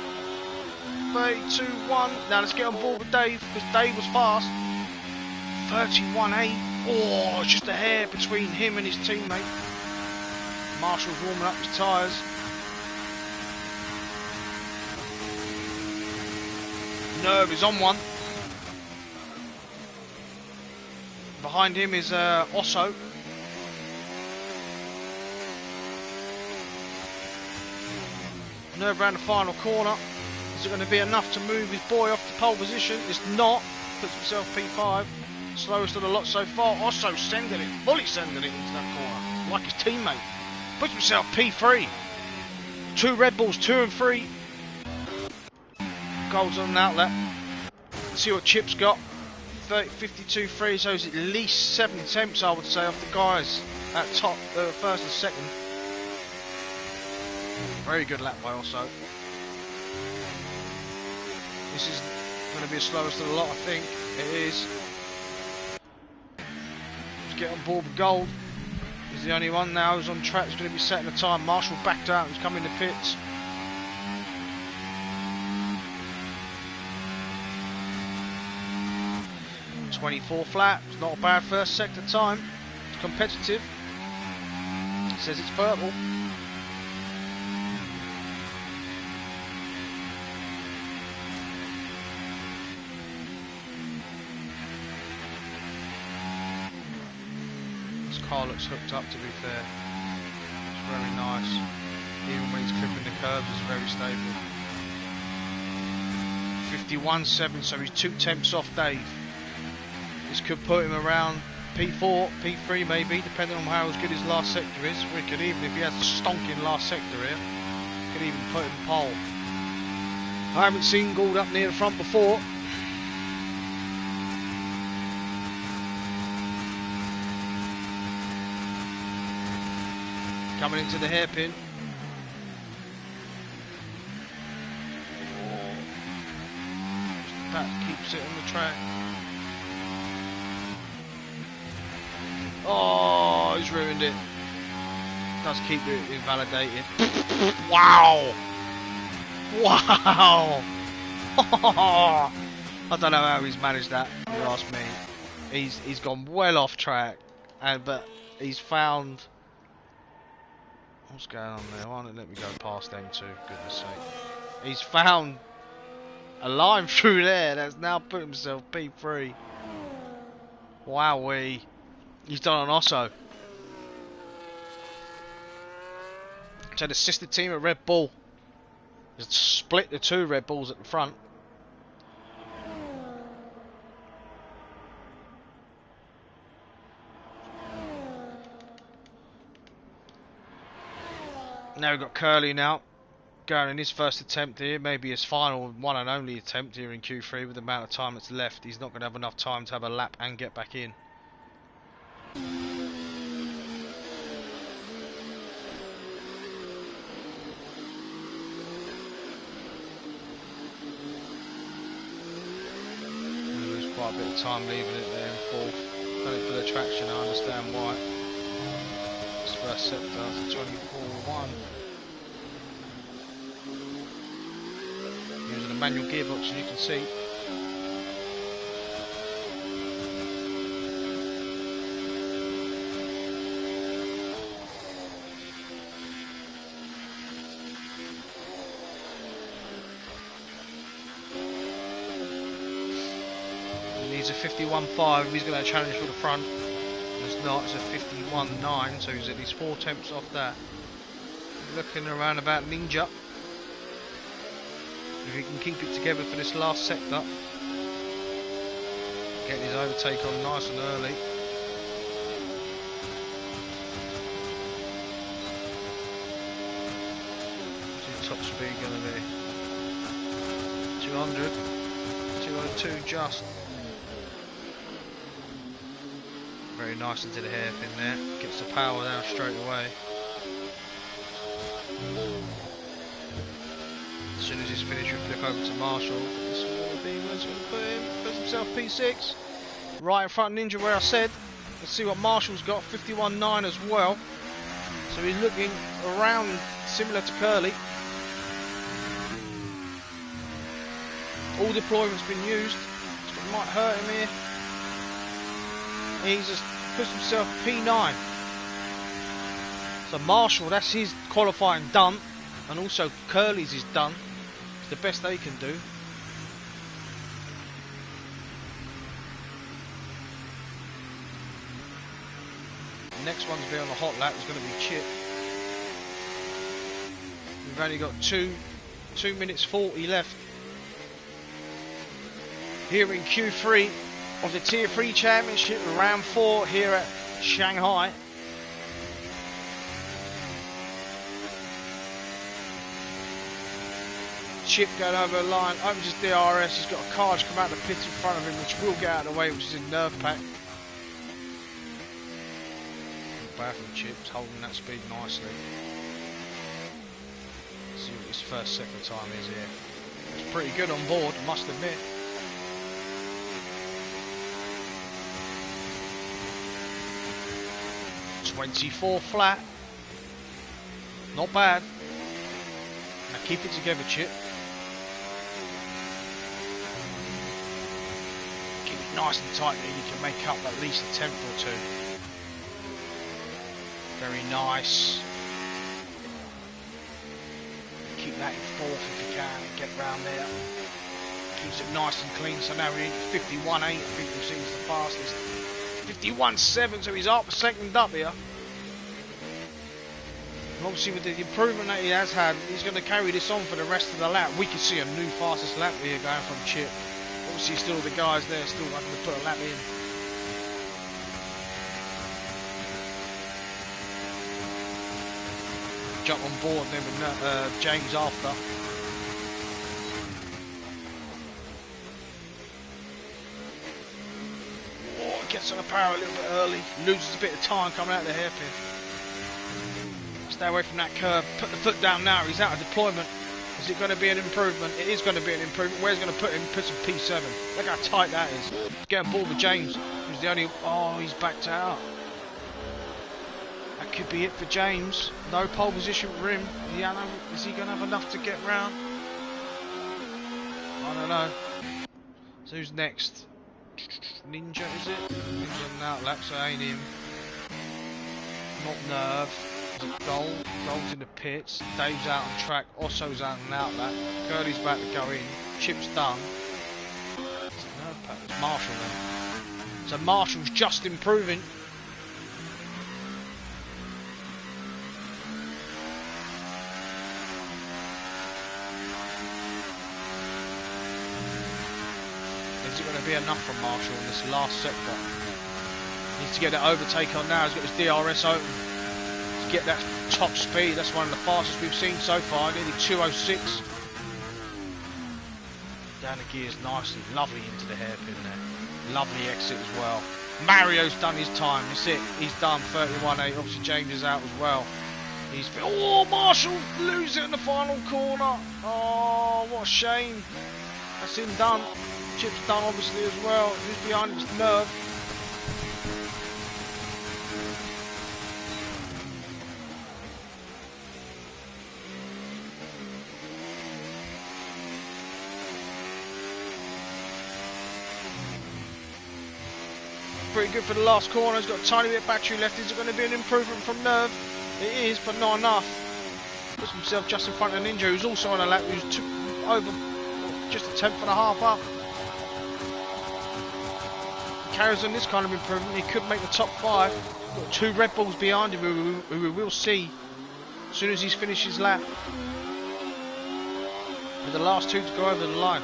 32.1. Now let's get on board with Dave, because Dave was fast. 31.8. Oh, it's just a hair between him and his teammate. Marshall's warming up his tyres. Nerve is on one. Behind him is Osso. Nerve around the final corner. Is it going to be enough to move his boy off the pole position? It's not. Puts himself P5. Slowest of the lot so far. Osso sending it, fully sending it into that corner. Like his teammate. Puts himself P3. 2 Red Bulls, 2 and 3. Goals on an outlet. See what Chip's got. 52.3, so it's at least 7 attempts, I would say, off the guys at top, first and second. Very good lap by Osso. This is going to be the slowest of the lot, I think. It is. Let's get on board with gold. He's the only one now who's on track. He's going to be setting the time. Marshall backed out. He's coming to pits. .24 flat. It's not a bad first sector time. It's competitive. It says it's purple. This car looks hooked up, to be fair. It's very nice. Even when he's clipping the curves, it's very stable. 51.7, so he's 2 tenths off Dave. This could put him around P4, P3 maybe, depending on how good his last sector is. We could even, if he has a stonking last sector here, could even put him pole. I haven't seen Gould up near the front before. Coming into the hairpin. That keeps it on the track. Oh, he's ruined it. Does keep it invalidated. Wow! Wow! I don't know how he's managed that, if you ask me. He's gone well off track, but he's found... What's going on there? Why don't let me go past them too, goodness sake. He's found a line through there that's now put himself P3. Wowee. He's done on Osso. So the sister team at Red Bull has split the 2 Red Bulls at the front. Now we've got Curly now going in his first attempt here, maybe his final one and only attempt here in Q3 with the amount of time that's left. He's not going to have enough time to have a lap and get back in. quite a bit of time leaving it there in fourth. Done it for the traction, I understand why. This first sector, it's a 24.1. Using a manual gearbox, as you can see. He's a 51.5 if he's going to challenge for the front. It's not, it's a 51.9, so he's at least 4 tenths off that. Looking around about Ninja. If he can keep it together for this last sector. Get his overtake on nice and early. What's his top speed going to be? 200. 202 just. Very nice into the hairpin there. Gets the power down straight away. As soon as he's finished, we'll flick over to Marshall. This is going to be where's he going to put him? Puts himself P6. Right in front of Ninja where I said. Let's see what Marshall's got. 51.9 as well. So he's looking around similar to Curly. All deployment's been used. So it might hurt him here. He's just pushed himself P9. So Marshall, that's his qualifying done, and also Curly's is done. It's the best they can do. The next one's be on the hot lap is going to be Chip. We've only got 2 minutes 40 left here in Q3 of the Tier 3 Championship, round 4 here at Shanghai. Chip going over the line, opens his DRS, he's got a car come out of the pit in front of him, which will get out of the way, which is a nerve pack. Not bad from Chip, holding that speed nicely. Let's see what his first second time is here. It's pretty good on board, I must admit. 24 flat. Not bad. Now keep it together, Chip. Keep it nice and tight there. You can make up at least a tenth or two. Very nice. Keep that in fourth if you can. Get round there. Keeps it nice and clean. So now we're in 51.8. I think we've seen the fastest. 51.7, so he's up a second up here. And obviously with the improvement that he has had, he's going to carry this on for the rest of the lap. We can see a new fastest lap here going from Chip. Obviously still the guys there still having to put a lap in. Jump on board then with James after. Gets on the power a little bit early, loses a bit of time coming out of the hairpin. Stay away from that curve, put the foot down now, he's out of deployment. Is it going to be an improvement? It is going to be an improvement. Where's going to put him? Puts him P7. Look how tight that is. Get on board with James, who's the only... Oh, he's backed out. That could be it for James. No pole position for him. Is he going to have enough to get round? I don't know. So who's next? Ninja, is it? Ninja on an outlap, so ain't him. Not Nerve. Is it Gold? Gold's in the pits. Dave's out on track. Osso's out on an outlap. Curly's about to go in. Chip's done. It's Nerve pack. It's Marshall then. So Marshall's just improving. Is it going to be enough from Marshall in this last sector? Needs to get that overtake on now. He's got his DRS open to get that top speed. That's one of the fastest we've seen so far. Nearly 206. Down the gears nicely. Lovely into the hairpin there. Lovely exit as well. Mario's done his time. That's it. He's done 31.8. Obviously James is out as well. Oh, Marshall loses it in the final corner. Oh, what a shame. That's him done. Chip's done obviously as well. Who's behind him is Nerve. Pretty good for the last corner. He's got a tiny bit of battery left. Is it going to be an improvement from Nerve? It is, but not enough. Puts himself just in front of Ninja, who's also on a lap, who's over just a tenth and a half up. Carries on this kind of improvement, he could make the top 5. Got 2 Red Bulls behind him who we will see as soon as he's finished his lap. With the last 2 to go over the line.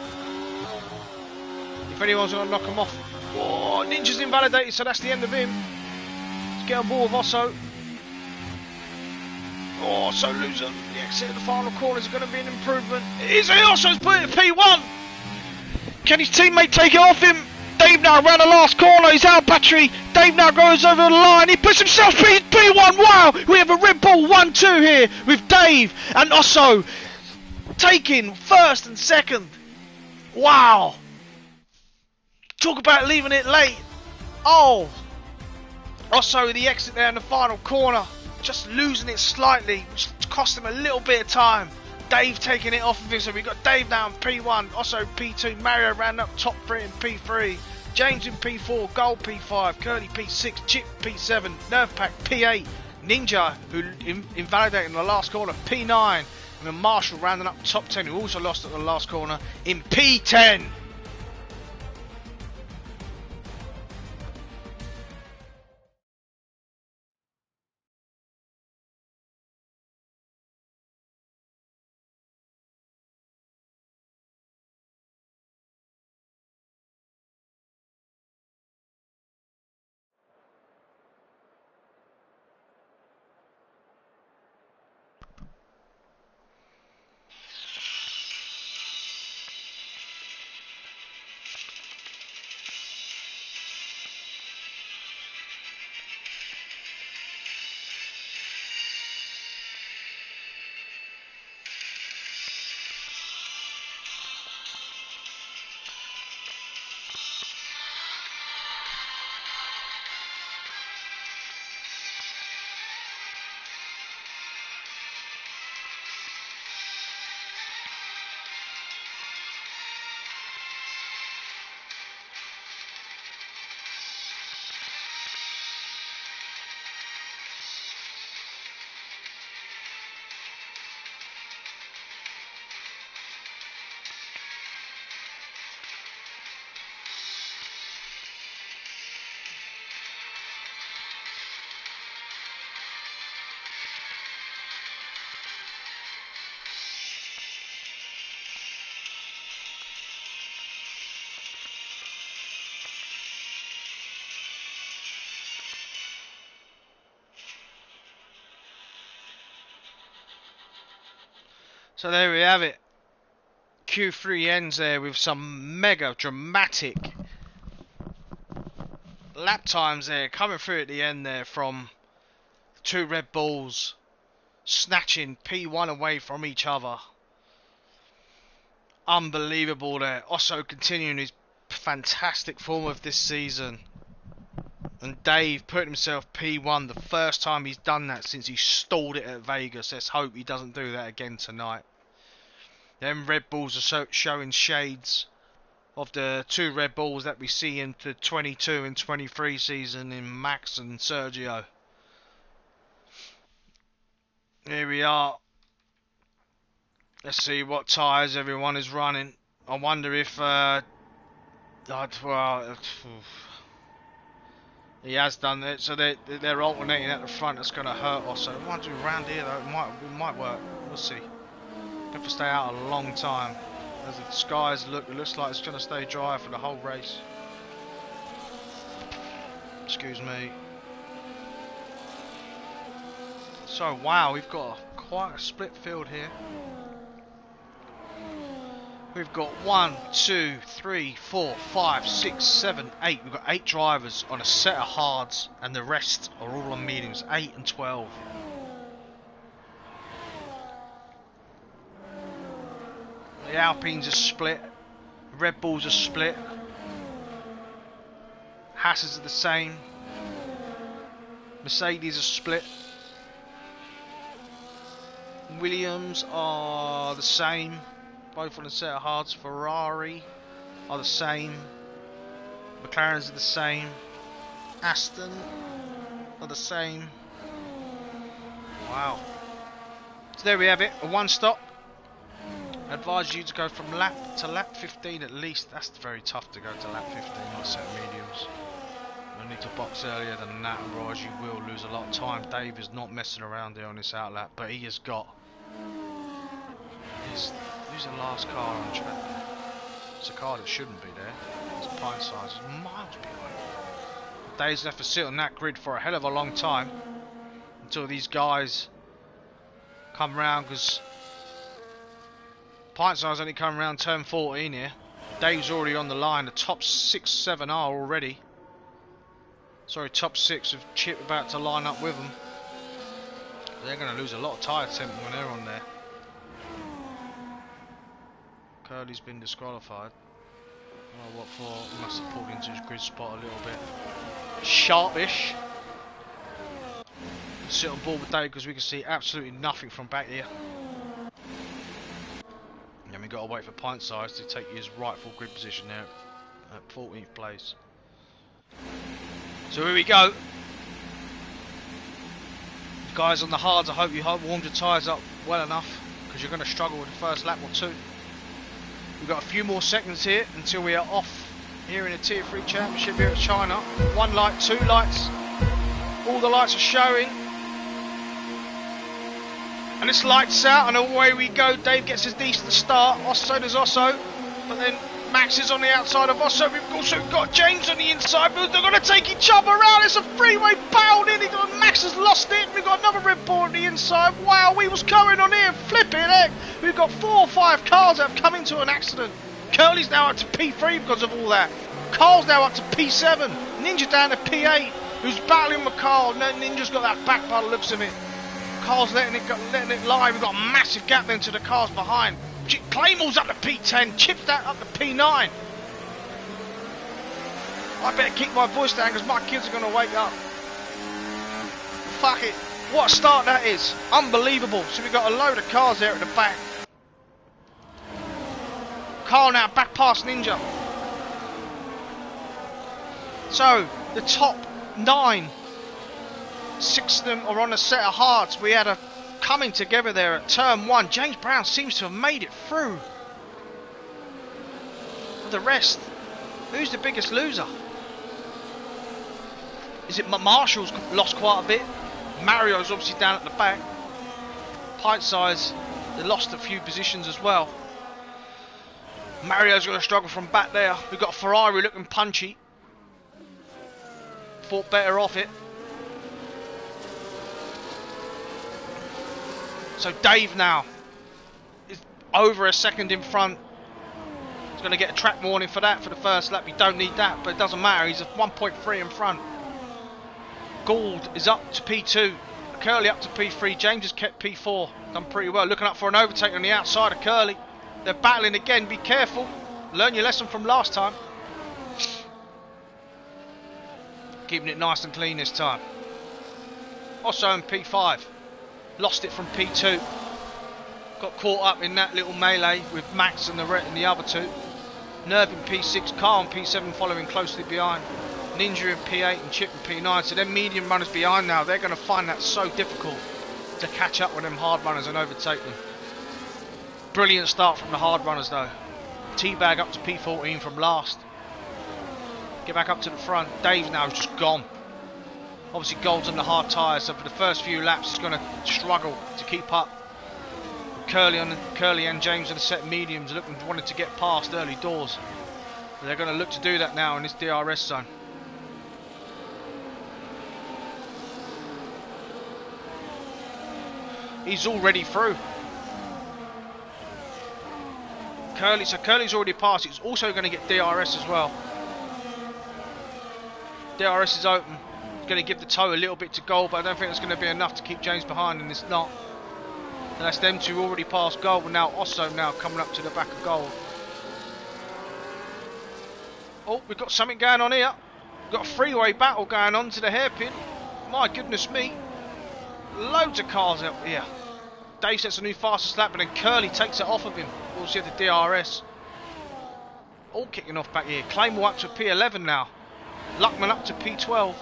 If anyone's going to knock him off. Oh, Ninja's invalidated, so that's the end of him. Let's get on board with Osso. Oh, so loser. The exit of the final corner is going to be an improvement. It is. Osso's put it at P1. Can his teammate take it off him? Dave now around the last corner. He's out of battery. Dave now goes over the line. He puts himself P1. Wow, we have a Red Bull 1-2 here with Dave and Osso taking first and second. Wow. Talk about leaving it late. Oh, Osso the exit there in the final corner, just losing it slightly, which cost him a little bit of time. Dave taking it off of him, so we got Dave now in P1, Osso P2, Mario ran up top 3 in P3, James in P4, Gold P5, Curly P6, Chip P7, Nerve Pack P8, Ninja, who invalidated in the last corner, P9, and then Marshall rounding up top 10, who also lost at the last corner, in P10. So there we have it. Q3 ends there with some mega dramatic lap times there coming through at the end there from 2 Red Bulls snatching P1 away from each other. Unbelievable there. Osso continuing his fantastic form of this season. And Dave put himself P1 the first time he's done that since he stalled it at Vegas. Let's hope he doesn't do that again tonight. Them Red Bulls are showing shades of the 2 Red Bulls that we see in the 22 and 23 season in Max and Sergio. Here we are. Let's see what tyres everyone is running. I wonder if he has done it, so they're alternating at the front. That's going to hurt us. So I want to do around here though. It might work. We'll see. Have to stay out a long time. As the skies look, it looks like it's going to stay dry for the whole race. Excuse me. So wow, we've got quite a split field here. We've got 1, 2, 3, 4, 5, 6, 7, 8. We've got 8 drivers on a set of hards, and the rest are all on mediums. 8 and 12. The Alpines are split. Red Bulls are split. Hass's are the same. Mercedes are split. Williams are the same. Both on a set of hards. Ferrari are the same. McLaren's are the same. Aston are the same. Wow. So there we have it. A one stop. I advise you to go from lap to lap 15 at least. That's very tough to go to lap 15 on a set of mediums. You'll need to box earlier than that, otherwise you will lose a lot of time. Dave is not messing around there on this outlap, but he has got... Who's the last car on track? It's a car that shouldn't be there. It's pint size. It's miles behind. Dave's left to sit on that grid for a hell of a long time until these guys come round, because pint size only come around turn 14 here. Dave's already on the line. The top 6, 7 are already. Sorry, top 6 have Chip about to line up with them. They're going to lose a lot of tyre temp when they're on there. Curly's been disqualified. I don't know what for. He must have pulled into his grid spot a little bit. Sharpish. Sit on board with Dave because we can see absolutely nothing from back here. And then we got to wait for pint size to take his rightful grid position there at 14th place. So here we go. Guys on the hards, I hope you warmed your tyres up well enough, because you're going to struggle with the first lap or two. We've got a few more seconds here until we are off here in the Tier 3 Championship here at China. 1 light, 2 lights. All the lights are showing. And this lights out and away we go. Dave gets a decent start. So does Osso. But then Max is on the outside of Osso. We've also got James on the inside. But they're going to take each other out. It's a freeway battle in. Max has lost it. We've got another Red Bull on the inside. Wow, we was going on here. Flipping heck. We've got 4 or 5 cars that have come into an accident. Curly's now up to P3 because of all that. Carl's now up to P7. Ninja down to P8. Who's battling with Carl. Ninja's got that back by the looks of it. Carl's letting it lie. We've got a massive gap then to the cars behind. Claymore's up to P10. Chip's that up to P9. I better keep my voice down because my kids are going to wake up. Fuck it. What a start that is. Unbelievable. So we've got a load of cars there at the back. Carl now back past Ninja. So the top 9, 6 of them are on a set of hards. We had a coming together there at turn 1. James Brown seems to have made it through. The rest, who's the biggest loser? Is it Marshall's lost quite a bit? Mario's obviously down at the back. Pint size, they lost a few positions as well. Mario's going to struggle from back there. We've got a Ferrari looking punchy. Thought better off it. So Dave now is over a second in front. He's going to get a track warning for that for the first lap. We don't need that, but it doesn't matter. He's at 1.3 in front. Gould is up to P2. Curly up to P3. James has kept P4. Done pretty well. Looking up for an overtake on the outside of Curly. They're battling again. Be careful. Learn your lesson from last time. Keeping it nice and clean this time. Also in P5. Lost it from P2. Got caught up in that little melee with Max and the other two. Nerv in P6, Carl in P7 following closely behind. Ninja in P8 and Chip in P9. So them medium runners behind now, they're going to find that so difficult to catch up with them hard runners and overtake them. Brilliant start from the hard runners though. Teabag up to P14 from last. Get back up to the front. Dave now is just gone. Obviously Gold's on the hard tyres, so for the first few laps he's going to struggle to keep up. Curly and James on the set mediums wanted to get past early doors. But they're going to look to do that now in this DRS zone. He's already through. So Curly's already passed. He's also going to get DRS as well. DRS is open. He's going to give the toe a little bit to Gold, but I don't think it's going to be enough to keep James behind, and it's not. And that's them two already past Gold, and now Osso now coming up to the back of Gold. Oh, we've got something going on here. We've got a freeway battle going on to the hairpin. My goodness me. Loads of cars up here. Dave sets a new fastest lap, but then Curly takes it off of him. We'll see the DRS. All kicking off back here. Claymore up to P11 now. Luckman up to P12.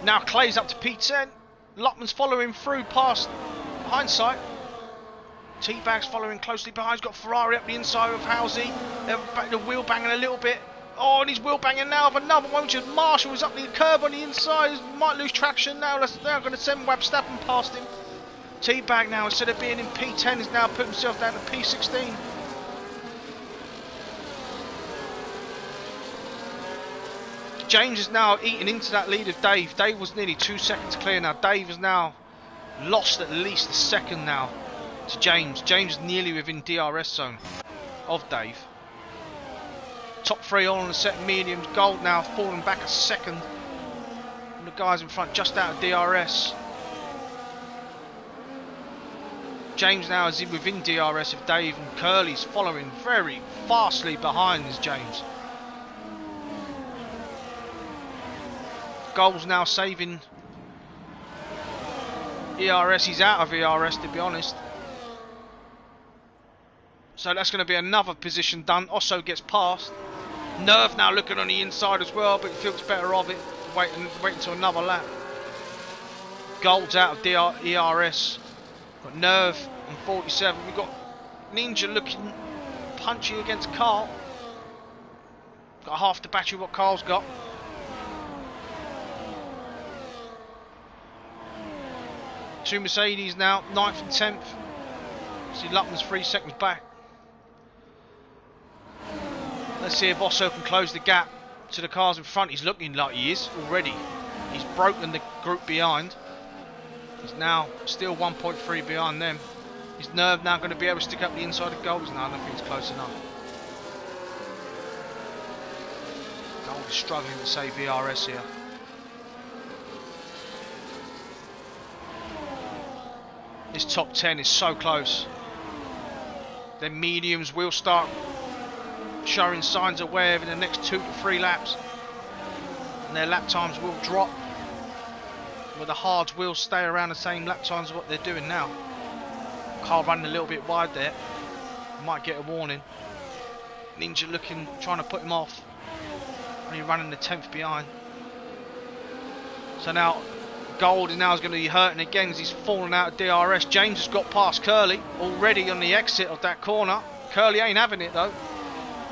Now Clay's up to P10. Luckman's following through past hindsight. T-Bag's following closely behind. He's got Ferrari up the inside of Halsey. The wheel banging a little bit. Oh, and he's wheel banging now of another one, which is Marshall. He's up the curb on the inside. He might lose traction now. They're going to send Webstappen past him. T-Bag now, instead of being in P10, is now put himself down to P16. James is now eating into that lead of Dave. Dave was nearly 2 seconds clear now. Dave has now lost at least a second now to James. James is nearly within DRS zone of Dave. Top three all on the set mediums. Gold now falling back a second. And the guys in front just out of DRS. James now is within DRS of Dave, and Curly's following very fastly behind is James. Gold's now saving ERS. He's out of ERS, to be honest. So that's going to be another position done. Osso gets past. Nerve now looking on the inside as well, but he feels better of it. Wait until another lap. Gold's out of ERS. Got Nerve on 47. We've got Ninja looking punchy against Carl. Got half the battery what Carl's got. Two Mercedes now, 9th and 10th. See Luckman's 3 seconds back. Let's see if Osso can close the gap to the cars in front. He's looking like he is already. He's broken the group behind. He's now still 1.3 behind them. Is Nerve now going to be able to stick up the inside of Gold's? No, I don't think it's close enough. Gold is struggling to save VRS here. This top 10 is so close. Their mediums will start showing signs of wear in the next 2 to 3 laps. And their lap times will drop. But the hards will stay around the same lap times as what they're doing now. Carl running a little bit wide there. Might get a warning. Ninja looking, trying to put him off. Only running the 10th behind. So now Gold now is going to be hurting again as he's fallen out of DRS. James has got past Curly already on the exit of that corner. Curly ain't having it though.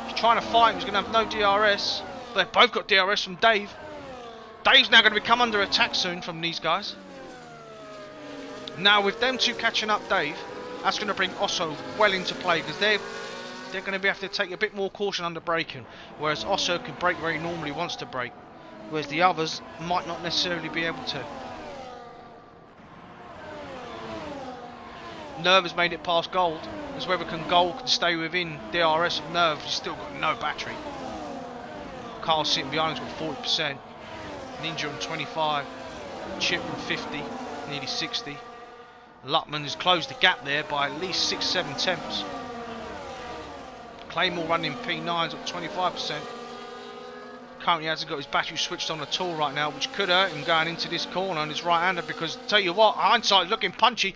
He's trying to fight him. He's going to have no DRS. They've both got DRS from Dave. Dave's now going to become under attack soon from these guys. Now with them two catching up Dave, that's going to bring Osso well into play because they're going to have to take a bit more caution under braking, whereas Osso can brake where he normally wants to brake, whereas the others might not necessarily be able to. Nerve has made it past Gold. As whether Gold can stay within DRS of Nerve. He's still got no battery. Carl's sitting behind, he's got 40%. Ninja on 25. Chip on 50. Nearly 60. Luckman has closed the gap there by at least 6-7 tenths. Claymore running P9's at 25%. Currently hasn't got his battery switched on at all right now, which could hurt him going into this corner on his right-hander, because tell you what, hindsight looking punchy.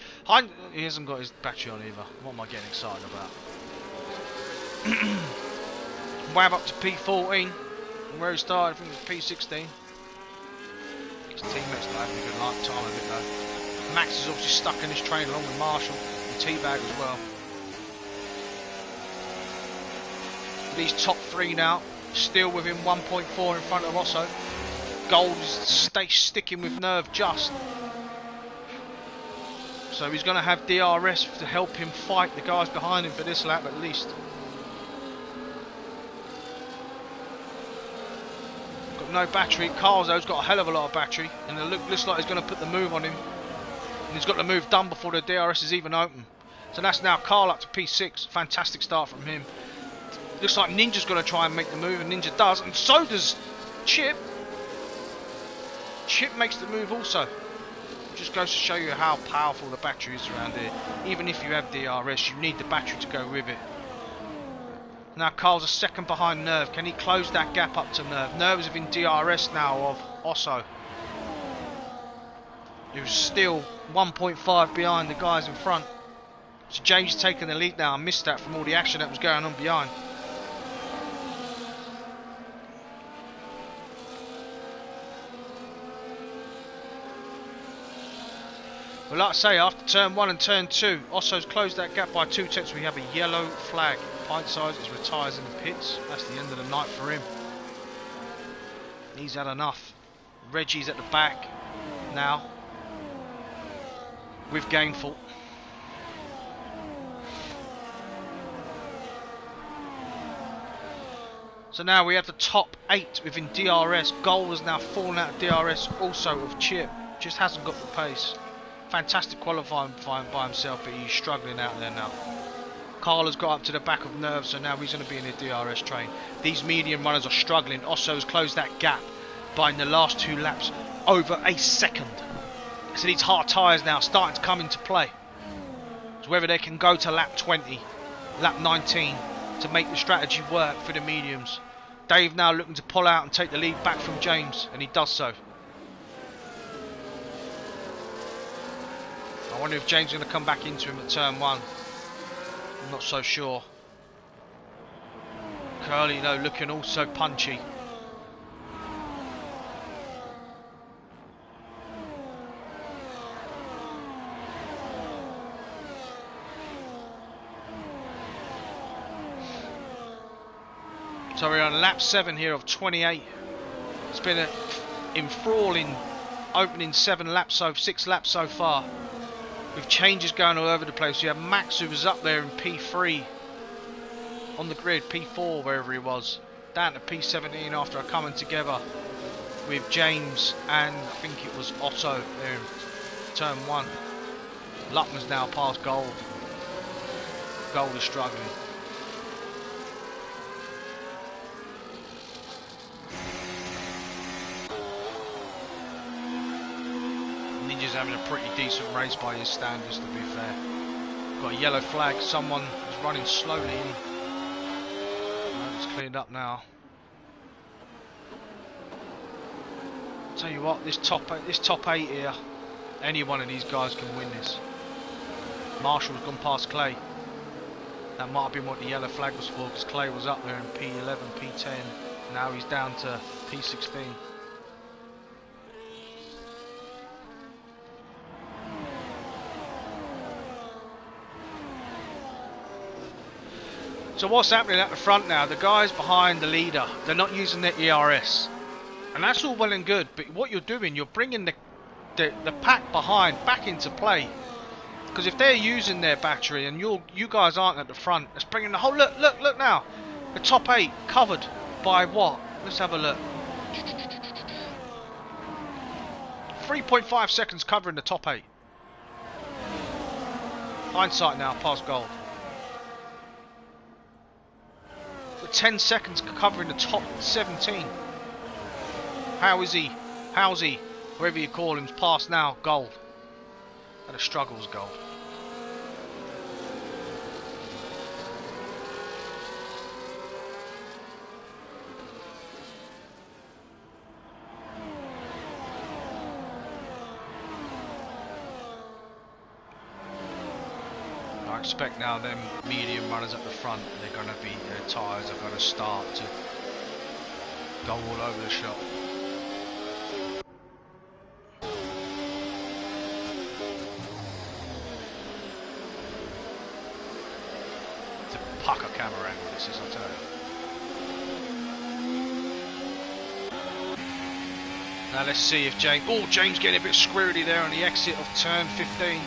He hasn't got his battery on either. What am I getting excited about? Wab up to P14, where he started, I think it was P16. His teammates are having a good time of it though. Max is obviously stuck in his train along with Marshall and T-Bag as well. These top three now, still within 1.4 in front of Osso. Gold is sticking with Nerve just. So he's going to have DRS to help him fight the guys behind him for this lap at least. Got no battery. Carl's though has got a hell of a lot of battery, and it looks like he's going to put the move on him. And he's got the move done before the DRS is even open. So that's now Carl up to P6. Fantastic start from him. Looks like Ninja's going to try and make the move, and Ninja does, and so does Chip. Chip makes the move also. Just goes to show you how powerful the battery is around here. Even if you have DRS, you need the battery to go with it. Now Carl's a second behind Nerve. Can he close that gap up to Nerve? Nerve is within DRS now of Osso, who's still 1.5 behind the guys in front. So James is taking the lead now. I missed that from all the action that was going on behind. Well, like I say, after turn 1 and turn 2, Osso's closed that gap by 2 tenths. We have a yellow flag. Pint size is retires in the pits. That's the end of the night for him. He's had enough. Reggie's at the back now with Gainful. So now we have the top 8 within DRS. Goal has now fallen out of DRS also of Chip. Just hasn't got the pace. Fantastic qualifying by himself, but he's struggling out there now. Carl has got up to the back of Nerve, so now he's going to be in the DRS train. These medium runners are struggling. Osso has closed that gap by in the last 2 laps over a second. So these hard tyres now starting to come into play. It's whether they can go to lap 20, lap 19 to make the strategy work for the mediums. Dave now looking to pull out and take the lead back from James, and he does so. I wonder if James is going to come back into him at turn 1. I'm not so sure. Curly though looking also punchy. So we're on lap 7 here of 28. It's been an enthralling opening 6 laps so far, with changes going all over the place. You have Max, who was up there in P3 on the grid, P4 wherever he was, down to P17 after coming together with James and I think it was Otto there in turn 1. Luckman's now past Gold. Gold is struggling. Ninja's having a pretty decent race by his standards, to be fair. Got a yellow flag, someone is running slowly in. It's cleared up now. Tell you what, this top 8 here, any one of these guys can win this. Marshall's gone past Clay. That might have been what the yellow flag was for, because Clay was up there in P11, P10. Now he's down to P16. So what's happening at the front now? The guys behind the leader, they're not using their ERS. And that's all well and good, but what you're doing, you're bringing the pack behind back into play. Because if they're using their battery and you guys aren't at the front, it's bringing the whole... Look now. The top 8 covered by what? Let's have a look. 3.5 seconds covering the top 8. Hindsight now, past Gold. 10 seconds covering the top 17. How's he? Wherever you call him, past now, Gold. And a struggles Gold. I expect now them medium runners at the front, they're going to be, their tyres are going to start to go all over the shop. It's a pucker camera angle, this is, I'll tell you. Now let's see if James... Oh, James getting a bit squirrely there on the exit of turn 15.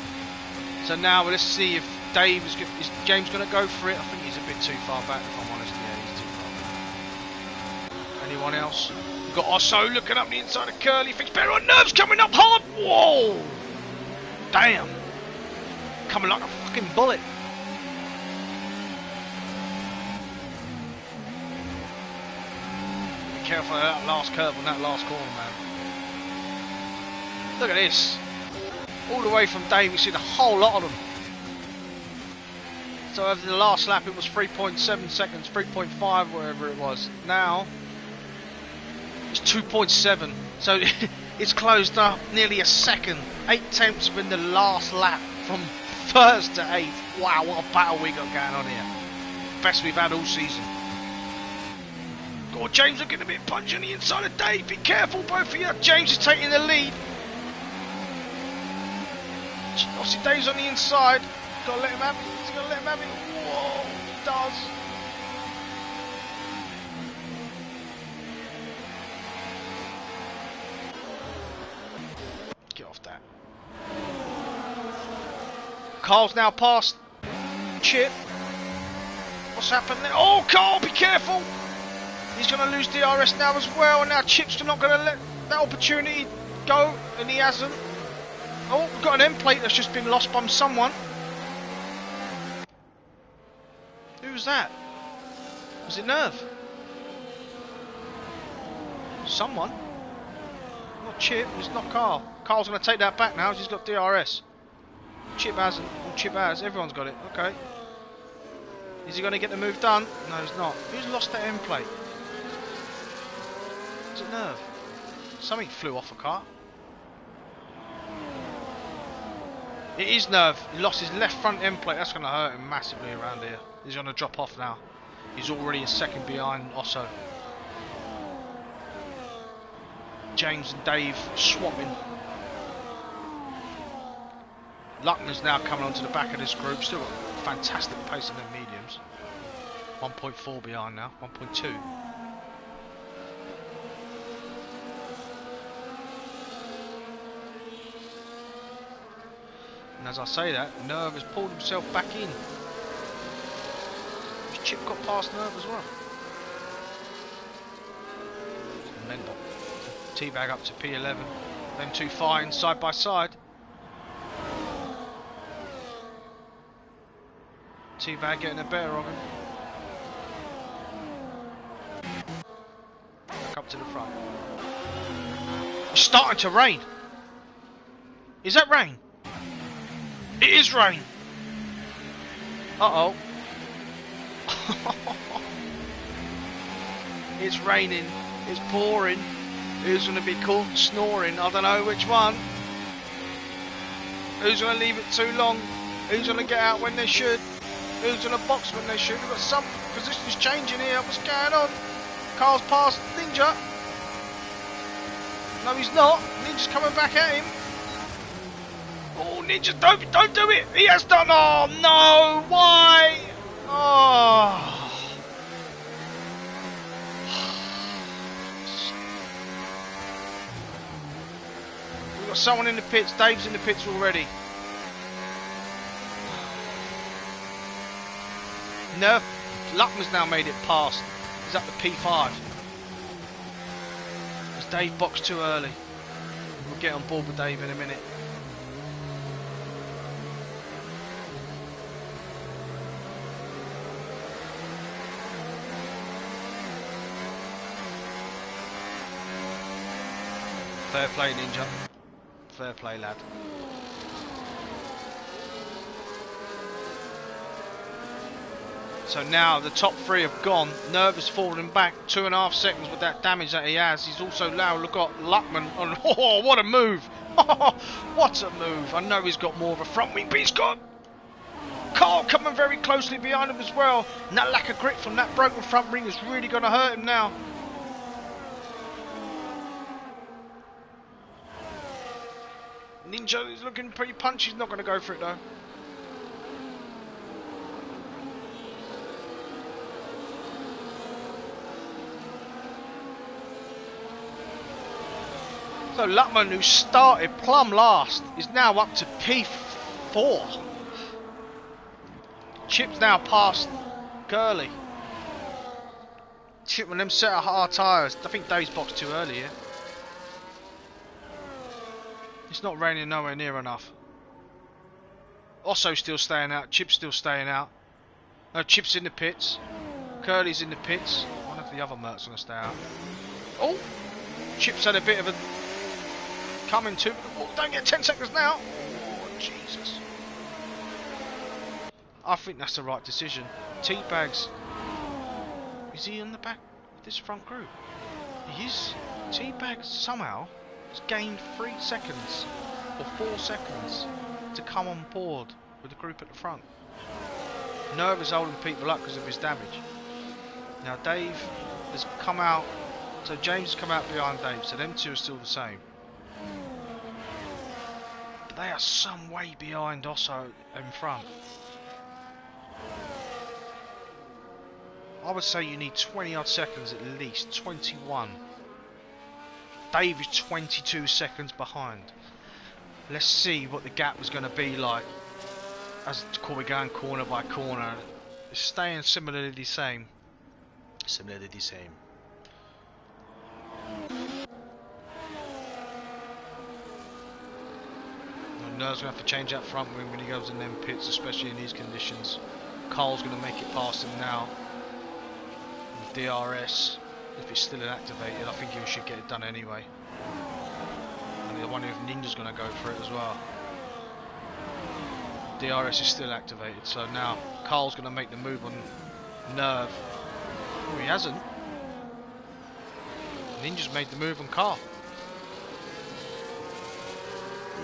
So now let's see if Dave is James going to go for it. I think he's a bit too far back, if I'm honest. Yeah, he's too far back. Anyone else? We've got Osso looking up the inside of Curly. Thinks better on Nerves coming up hard. Whoa! Damn! Coming like a fucking bullet. Be careful of that last curve on that last corner, man. Look at this. All the way from Dave, we see a whole lot of them. So over the last lap it was 3.7 seconds, 3.5, whatever it was. Now it's 2.7. So it's closed up nearly a second. 8 tenths in the last lap from first to 8th. Wow, what a battle we got going on here. Best we've had all season. God, James looking a bit punchy on the inside of Dave. Be careful, both of you. James is taking the lead. Obviously, Dave's on the inside. Gotta let him have it. He's gotta let him have it. Whoa, he does. Get off that. Carl's now past Chip. What's happened there? Oh, Carl, be careful. He's going to lose DRS now as well, and now Chip's not going to let that opportunity go, and he hasn't. Oh, we've got an end plate that's just been lost by someone. Who's that? Was it Nerve? Someone. Not Chip, it's not Carl. Carl's going to take that back now, he's got DRS. Chip hasn't. Oh, Chip has, everyone's got it. Okay. Is he going to get the move done? No, he's not. Who's lost that end plate? Is it Nerve? Something flew off a car. It is Nerve. He lost his left front end plate. That's going to hurt him massively around here. He's going to drop off now. He's already a second behind Osso. James and Dave swapping. Luckman's now coming onto the back of this group. Still got fantastic pace in their mediums. 1.4 behind now. 1.2. And as I say that, Nerve has pulled himself back in. Chip got past Nerve as well. Mental. Teabag up to P11. Them two fine side by side. Teabag getting the better of him. Back up to the front. It's starting to rain. Is that rain? It is rain. Uh-oh. It's raining. It's pouring. Who's going to be caught snoring? I don't know which one. Who's going to leave it too long? Who's going to get out when they should? Who's going to box when they should? We've got some positions changing here. What's going on? Carl's past Ninja. No, he's not. Ninja's coming back at him. Oh, Ninja, don't do it! He has done. Oh no! Why? Oh. We've got someone in the pits. Dave's in the pits already. Nerf. Luckman's now made it past. He's up to P5. As Dave boxed too early. We'll get on board with Dave in a minute. Fair play, Ninja. Fair play, lad. So now the top three have gone. Nerve has fallen back 2.5 seconds with that damage that he has. He's also now look at Luckman on. Oh, what a move! What a move! I know he's got more of a front wing, but he's got Carl coming very closely behind him as well. And that lack of grip from that broken front wing is really going to hurt him now. Ninja is looking pretty punchy. He's not going to go for it though. So Luckman, who started plumb last, is now up to P4. Chip's now past Curly. Chip and them set of hard tyres. I think Dave's boxed too early here. It's not raining nowhere near enough. Osso's still staying out. Chip's still staying out. No, Chip's in the pits. Curly's in the pits. I wonder if the other Merc's going to stay out. Oh! Chip's had a bit of a coming to. Oh, don't get 10 seconds now. Oh, Jesus. I think that's the right decision. Teabags, is he on the back of this front group? He is. Teabags somehow has gained 3 seconds or 4 seconds to come on board with the group at the front. Nerve is holding people up because of his damage. Now Dave has come out, so James has come out behind Dave, so them two are still the same. But they are some way behind Osso in front. I would say you need 20 odd seconds at least, 21. Dave is 22 seconds behind. Let's see what the gap is going to be like as we're going corner by corner. It's staying similarly the same. Similarly the same. Nerve's going to have to change that front wing when he goes in them pits, especially in these conditions. Carl's going to make it past him now. With DRS, if it's still inactivated, I think he should get it done anyway. And I wonder if Ninja's going to go for it as well. DRS is still activated, so now Carl's going to make the move on Nerve. Oh, he hasn't. Ninja's made the move on Carl.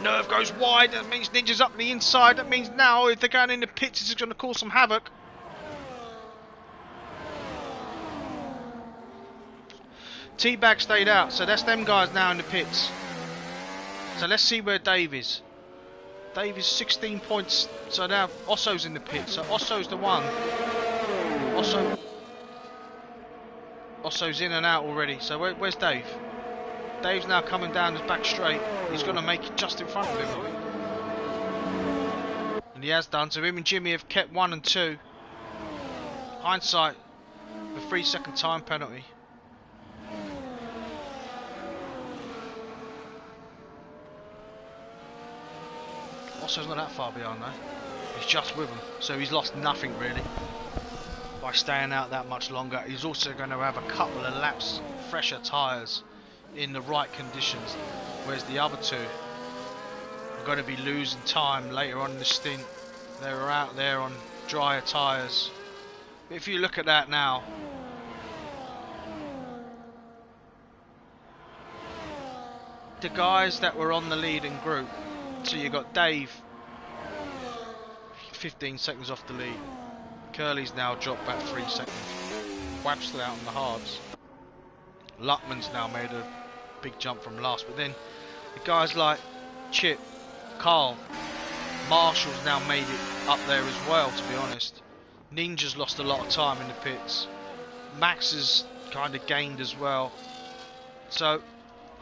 Nerve goes wide, that means Ninja's up the inside, that means now if they're going in the pits it's going to cause some havoc. Teabag stayed out, so that's them guys now in the pits. So let's see where Dave is. Dave is 16 points, so now Osso's in the pit, so Osso's the one. Osso's in and out already, so where's Dave? Dave's now coming down his back straight. He's going to make it just in front of him, I think. And he has done. So him and Jimmy have kept 1 and 2. Hindsight, the 3-second time penalty. Osso's not that far behind though. He's just with him. So he's lost nothing really by staying out that much longer. He's also going to have a couple of laps fresher tyres in the right conditions, whereas the other two are going to be losing time later on in the stint. They were out there on drier tyres. But if you look at that now, the guys that were on the leading group, so you got Dave 15 seconds off the lead, Curly's now dropped back 3 seconds, Wabb's still out on the hards, Luckman's now made a big jump from last, but then the guys like Chip, Carl, Marshall's now made it up there as well, to be honest. Ninja's lost a lot of time in the pits. Max has kind of gained as well. So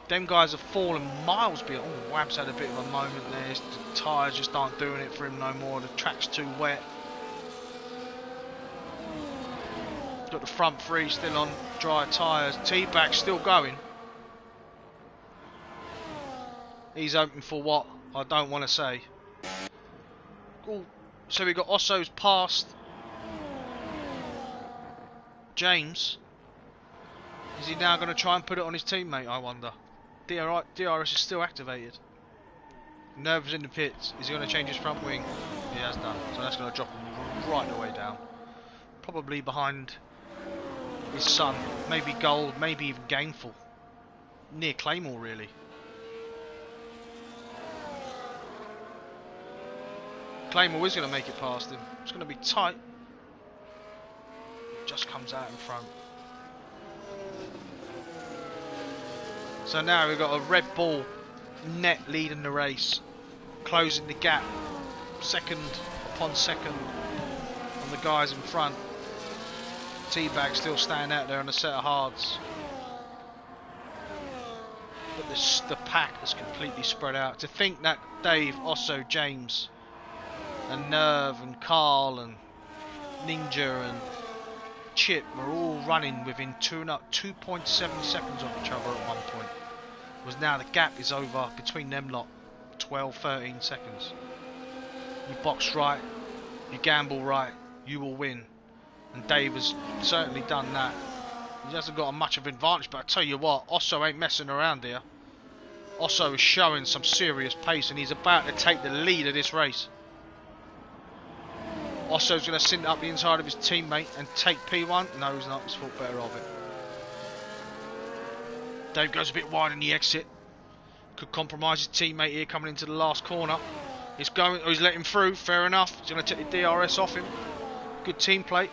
them guys have fallen miles beyond. Oh, Wabb's had a bit of a moment there. The tyres just aren't doing it for him no more. The track's too wet. Got the front three still on dry tyres. T-Back still going. He's open for what? I don't want to say. Ooh. So we got Osso's past James. Is he now going to try and put it on his teammate, I wonder? DRS is still activated. Nerve's in the pits. Is he going to change his front wing? He has done. So that's going to drop him right the way down. Probably behind his son. Maybe Gold, maybe even Gainful. Near Claymore, really. Claymore is going to make it past him. It's going to be tight. Just comes out in front. So now we've got a Red Bull net leading the race, closing the gap, second upon second on the guys in front. T-Bag still staying out there on a set of hards. But the pack is completely spread out. To think that Dave, Osso, James and Nerve and Carl and Ninja and Chip were all running within 2.7 seconds of each other at one point. Was now the gap is over between them lot, 12-13 seconds. You box right, you gamble right, you will win. And Dave has certainly done that. He hasn't got much of an advantage, but I tell you what, Osso ain't messing around here. Osso is showing some serious pace and he's about to take the lead of this race. Osso's going to send it up the inside of his teammate and take P1. No, he's not. He's thought better of it. Dave goes a bit wide in the exit. Could compromise his teammate here coming into the last corner. He's going. Oh, he's let him through. Fair enough. He's going to take the DRS off him. Good team play.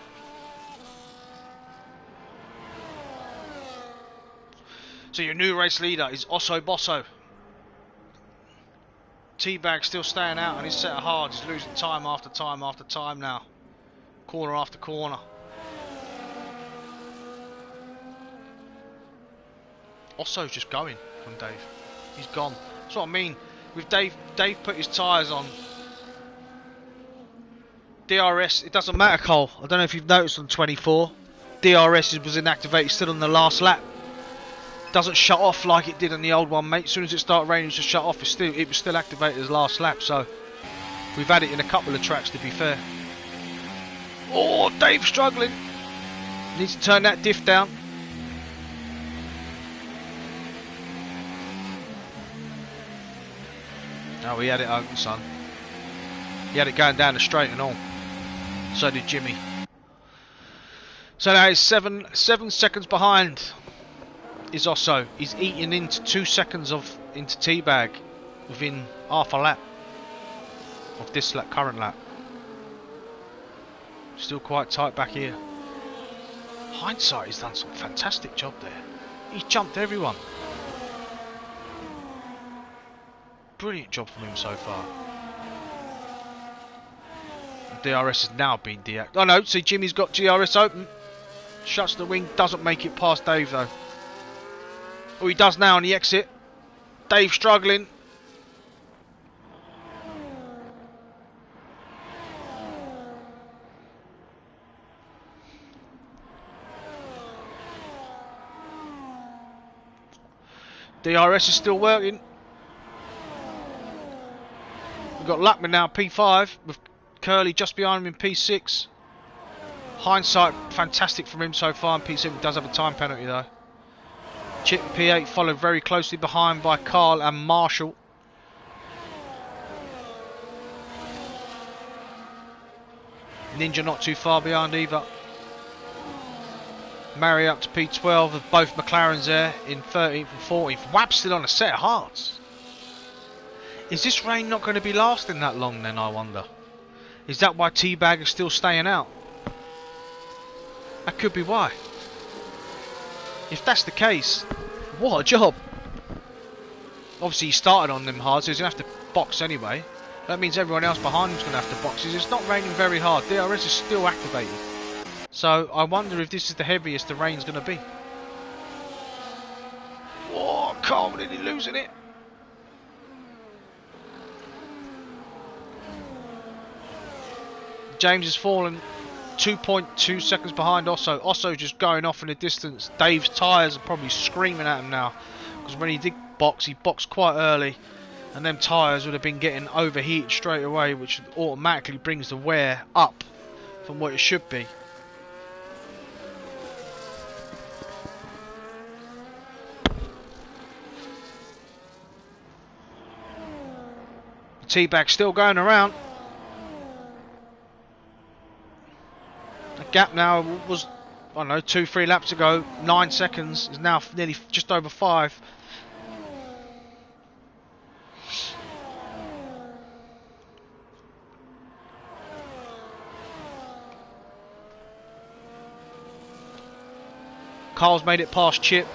So your new race leader is Osso Bosso. Teabag still staying out on his set of hards. He's losing time after time after time now. Corner after corner. Osso's just going from Dave. He's gone. That's what I mean. With Dave put his tyres on. DRS, it doesn't matter, Cole. I don't know if you've noticed on 24. DRS was inactivated still on the last lap. Doesn't shut off like it did on the old one, mate. As soon as it started raining, it just shut off. It was still activated as last lap. So we've had it in a couple of tracks, to be fair. Oh, Dave's struggling. Needs to turn that diff down. No, he had it open, son. He had it going down the straight and all. So did Jimmy. So now he's seven seconds behind. Is Osso. He's eating into 2 seconds into Teabag within half a lap of this current lap. Still quite tight back here. Hindsight, he's done some fantastic job there. He's jumped everyone. Brilliant job from him so far. DRS has now been deactivated. Oh no, see Jimmy's got DRS open. Shuts the wing, doesn't make it past Dave though. Oh, he does now on the exit. Dave struggling. DRS is still working. We've got Luckman now, P5, with Curly just behind him in P6. Hindsight, fantastic from him so far in P7. Does have a time penalty though. Chip P8 followed very closely behind by Carl and Marshall. Ninja not too far behind either. Murray up to P12 with both McLarens there in 13th and 14th. Wab's still on a set of hearts. Is this rain not going to be lasting that long then, I wonder? Is that why Teabag is still staying out? That could be why. If that's the case, what a job. Obviously he started on them hard, so he's going to have to box anyway. That means everyone else behind him is going to have to box. It's not raining very hard. DRS is still activated. So I wonder if this is the heaviest the rain's going to be. Oh, Carl nearly losing it. James has fallen 2.2 seconds behind Osso. Osso just going off in the distance. Dave's tyres are probably screaming at him now. Because when he did box, he boxed quite early. And them tyres would have been getting overheated straight away, which automatically brings the wear up from what it should be. The Teabag still going around. The gap now was, I don't know, 2-3 laps ago, 9 seconds, is now nearly just over 5. Carl's made it past Chip.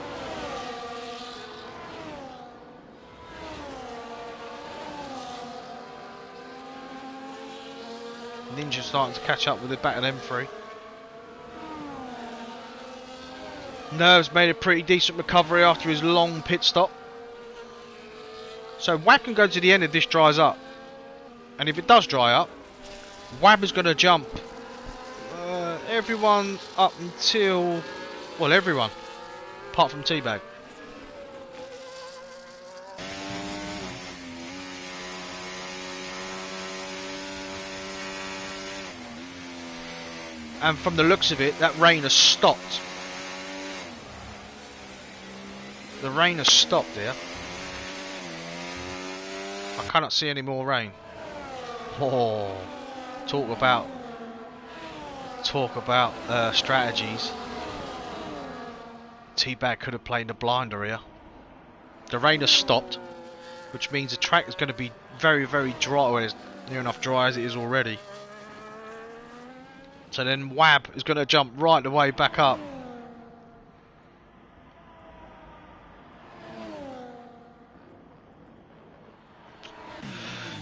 Ninja starting to catch up with the back of them three. Nerves made a pretty decent recovery after his long pit stop. So Wab can go to the end if this dries up. And if it does dry up, Wab is going to jump everyone up until... well, everyone. Apart from Teabag. And from the looks of it, that rain has stopped. The rain has stopped there. I cannot see any more rain. Oh, talk about talk about strategies. T-Bag could have played the blinder here. The rain has stopped, which means the track is going to be very, very dry. Well, it's near enough dry as it is already. So then Wab is going to jump right the way back up.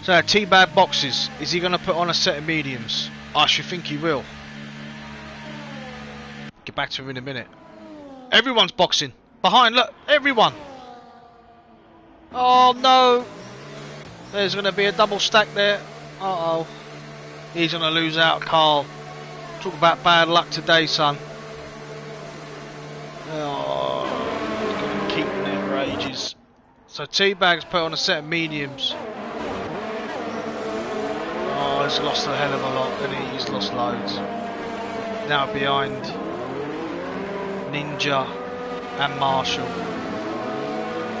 So T-Bag boxes. Is he going to put on a set of mediums? I should think he will. Get back to him in a minute. Everyone's boxing. Behind, look, everyone. Oh no. There's going to be a double stack there. Uh-oh. He's going to lose out, Carl. Talk about bad luck today, son. Oh, he's going to keep there for ages. So T-Bag's put on a set of mediums. Oh, he's lost a hell of a lot, and he's lost loads. Now behind Ninja and Marshall.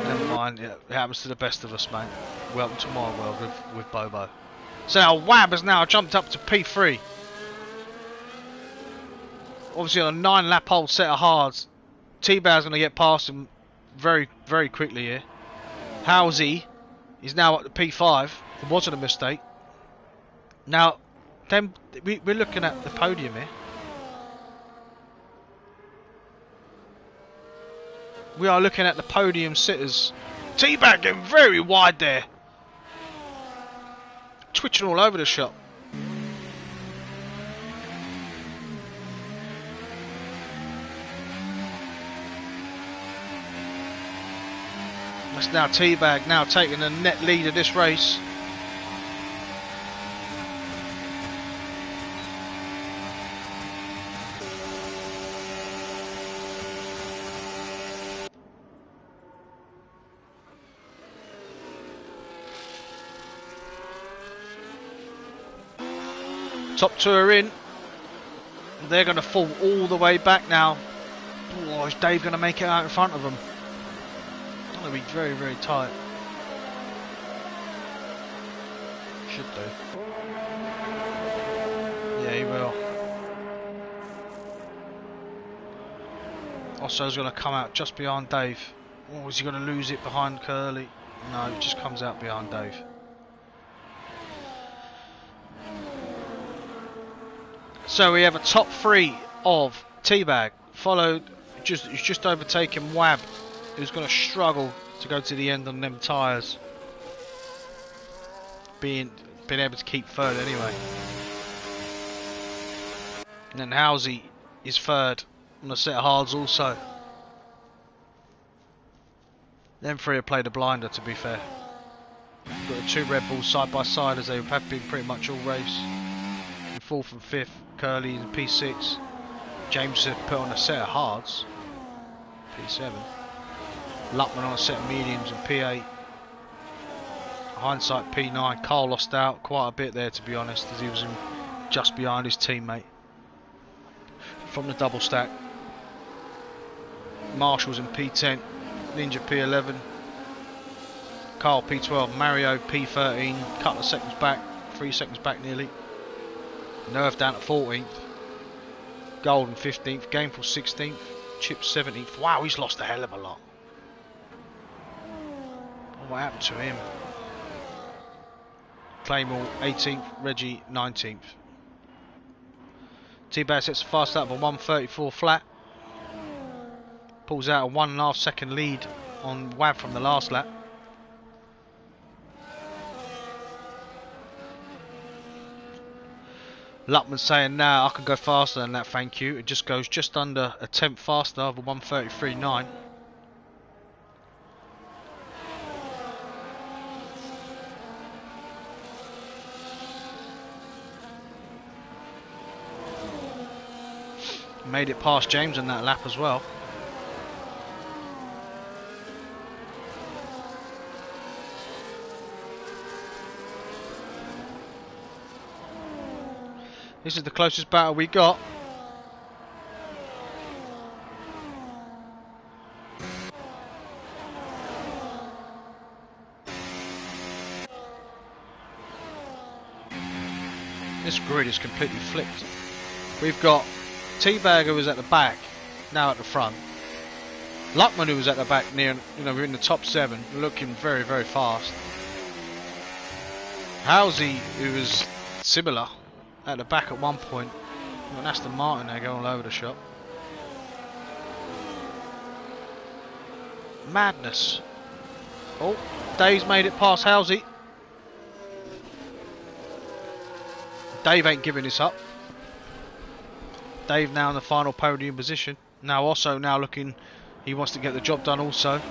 Never mind, it happens to the best of us, mate. Welcome to my world with Bobo. So now Wab has now jumped up to P3. Obviously on a 9-lap old set of hards. T-Bag's going to get past him very, very quickly here. Halsey is now up to P5. It wasn't a mistake. Now, then we're looking at the podium here. We are looking at the podium sitters. T-Bag getting very wide there. Twitching all over the shop. That's now T-Bag now taking the net lead of this race. Top two are in. They're going to fall all the way back now. Oh, is Dave going to make it out in front of them? It's going to be very, very tight. Should do. Yeah, he will. Osso's going to come out just behind Dave. Oh, is he going to lose it behind Curly? No, it just comes out behind Dave. So we have a top three of T-Bag, followed, he's just overtaken Wab, who's going to struggle to go to the end on them tyres. Being able to keep third anyway. And then Halsey is third on a set of hards also. Them three have played a blinder, to be fair. Got the two Red Bulls side by side as they have been pretty much all race. In fourth and fifth, Curly in P6. James have put on a set of hards. P7. Luckman on a set of mediums in P8. Hindsight P9. Carl lost out quite a bit there, to be honest, as he was just behind his teammate from the double stack. Marshall's in P10. Ninja P11. Carl P12. Mario P13. Couple of seconds back. 3 seconds back nearly. Nerve down at 14th. Golden 15th. Gameful 16th. Chip 17th. Wow, he's lost a hell of a lot. What happened to him? Claymore 18th. Reggie 19th. T-Bag sets a fast lap of a 134 flat. Pulls out a 1.5 second lead on Wab from the last lap. Luckman saying, nah, I can go faster than that, thank you. It just goes just under a tenth faster of a 133.9. Made it past James on that lap as well. This is the closest battle we got. This grid is completely flipped. We've got Teabag, who was at the back, now at the front. Luckman, who was at the back near, we're in the top 7, looking very, very fast. Halsey, who was similar, at the back at one point. And Aston Martin there going all over the shop. Madness. Oh, Dave's made it past Halsey. Dave ain't giving this up. Dave now in the final podium position. Now looking, he wants to get the job done also.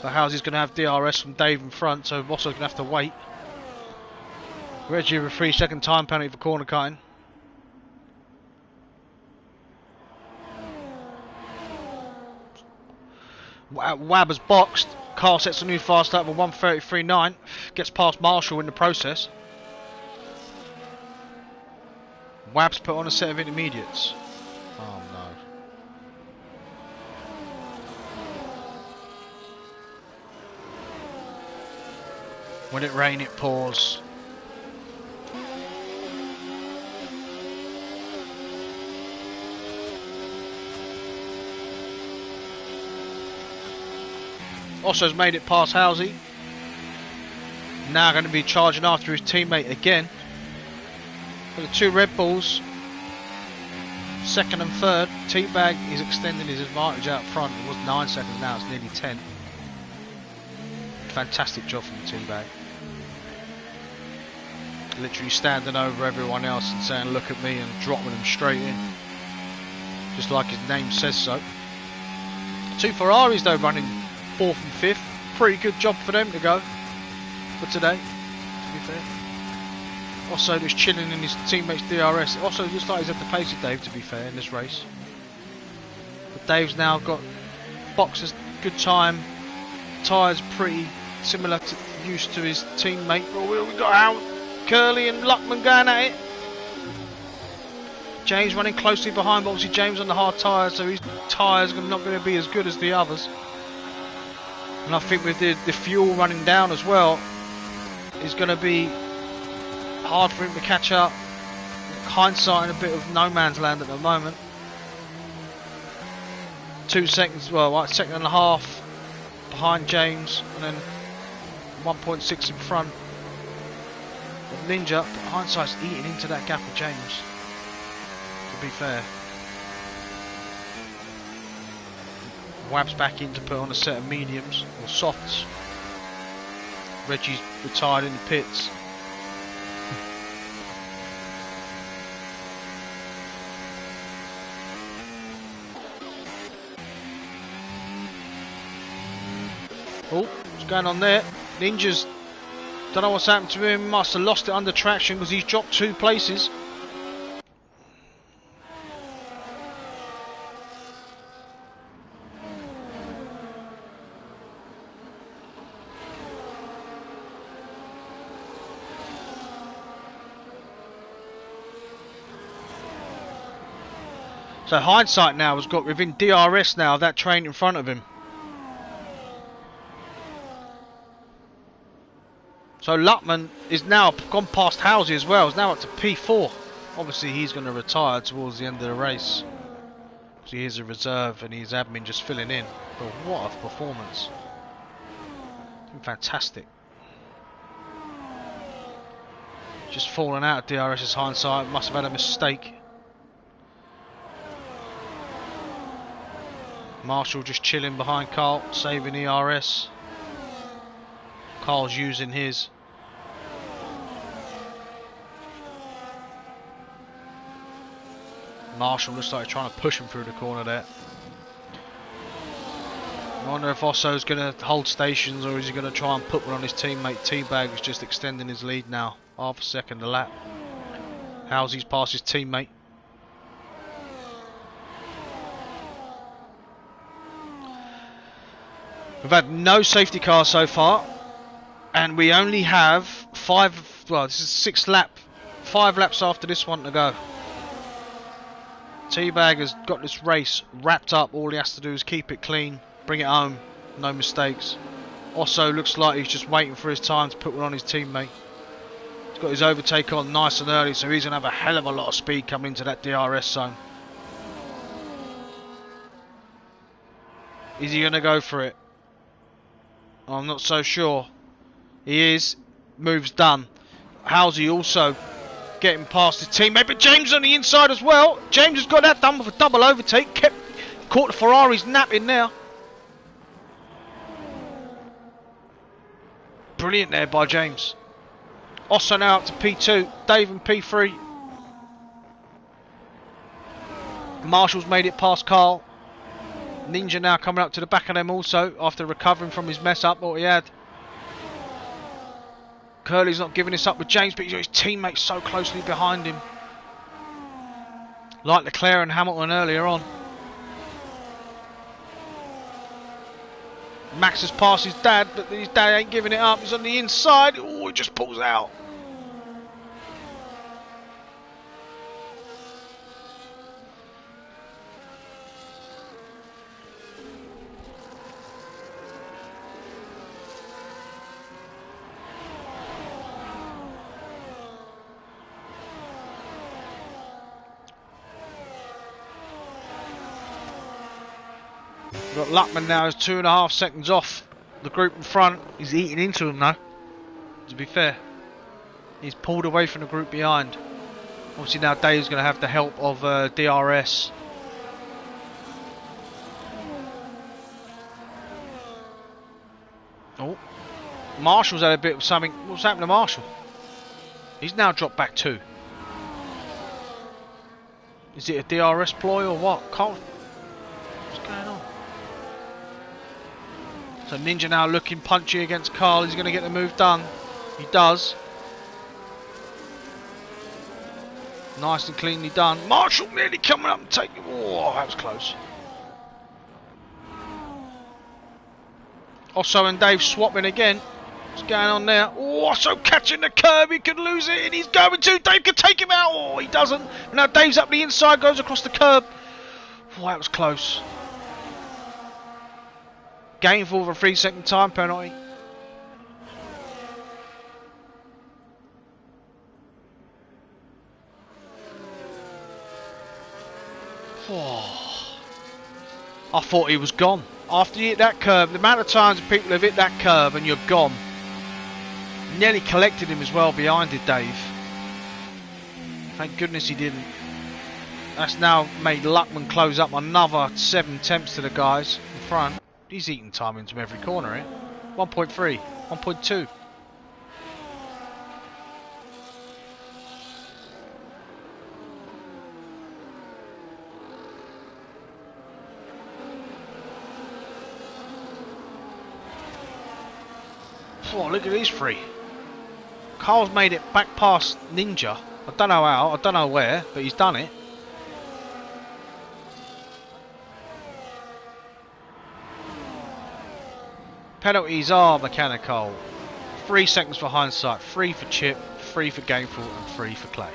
But Halsey's going to have DRS from Dave in front, so Bosso's going to have to wait. Reggie with a 3-second time penalty for corner cutting. Wab has boxed. Carl sets a new fast lap of 1:33.9. Gets past Marshall in the process. Wab's put on a set of intermediates. Oh no. When it rains, it pours. Osso's made it past Halsey. Now going to be charging after his teammate again. For the 2 Red Bulls, 2nd and 3rd. Teabag is extending his advantage out front. It was 9 seconds, now it's nearly 10. Fantastic job from the Teabag. Literally standing over everyone else and saying look at me and dropping them straight in. Just like his name says so. 2 Ferraris though running 4th and 5th. Pretty good job for them to go for today, to be fair. Also just chilling in his teammate's DRS. Also looks like he's at the pace of Dave, to be fair, in this race. But Dave's now got boxes, good time. Tyres pretty similar to used to his teammate. Oh, we got out Curly and Luckman going at it. James running closely behind, but obviously James on the hard tyres, so his tyres are not going to be as good as the others. And I think with the fuel running down as well, it's going to be hard for him to catch up. Hindsight in a bit of no man's land at the moment. 2 seconds, well, 1.5 seconds behind James, and then 1.6 in front of Ninja. But Hindsight's eating into that gap of James, to be fair. Wab's back in to put on a set of mediums or softs. Reggie's retired in the pits. Oh, what's going on there? Ninja's, don't know what's happened to him. Must have lost it under traction because he's dropped 2 places. So Hindsight now has got within DRS now of that train in front of him. So Luckman is now gone past Halsey as well. He's now up to P4. Obviously he's going to retire towards the end of the race. Because he is a reserve and his admin just filling in. But what a performance. Fantastic. Just fallen out of DRS's Hindsight. Must have had a mistake. Marshall just chilling behind Carl, saving ERS. Carl's using his. Marshall looks like he's trying to push him through the corner there. I wonder if Osso's going to hold stations or is he going to try and put one on his teammate. Teabag is just extending his lead now. 1/2 second a lap. Halsey's past his teammate. We've had no safety cars so far, and we only have 5. Well, this is 5 laps after this one to go. Teabag has got this race wrapped up. All he has to do is keep it clean, bring it home, no mistakes. Osso looks like he's just waiting for his time to put one on his teammate. He's got his overtake on nice and early, so he's going to have a hell of a lot of speed coming into that DRS zone. Is he going to go for it? I'm not so sure. He is. Move's done. How's he also getting past his teammate? But James on the inside as well. James has got that done with a double overtake. Caught the Ferrari's napping now. Brilliant there by James. Osso now up to P2. Dave in P3. Marshall's made it past Carl. Ninja now coming up to the back of them also after recovering from his mess up what he had. Curly's not giving this up with James, but he's got his teammates so closely behind him. Like Leclerc and Hamilton earlier on. Max has passed his dad, but his dad ain't giving it up. He's on the inside. Oh, he just pulls out. We've got Luckman now is 2.5 seconds off the group in front. He's eating into him now, to be fair. He's pulled away from the group behind. Obviously now Dave's going to have the help of DRS. Oh, Marshall's had a bit of something. What's happened to Marshall? He's now dropped back 2. Is it a DRS ploy or what? What's going on? So Ninja now looking punchy against Carl. He's going to get the move done. He does. Nice and cleanly done. Marshall nearly coming up and taking. Oh, that was close. Osso and Dave swapping again. What's going on there? Oh, Osso catching the curb. He could lose it, and he's going to. Dave could take him out. Oh, he doesn't. Now Dave's up the inside, goes across the curb. Oh, that was close. Gainful of a 3-second time penalty. Oh. I thought he was gone. After you hit that curve, the amount of times people have hit that curve and you're gone. Nearly collected him as well behind it, Dave. Thank goodness he didn't. That's now made Luckman close up another 7 attempts to the guys in front. He's eating time into every corner, eh? 1.3, 1.2. Oh, look at these 3. Carl's made it back past Ninja. I don't know how, I don't know where, but he's done it. Penalties are mechanical. 3 seconds for hindsight, 3 for Chip, 3 for Gainful, and 3 for Clay.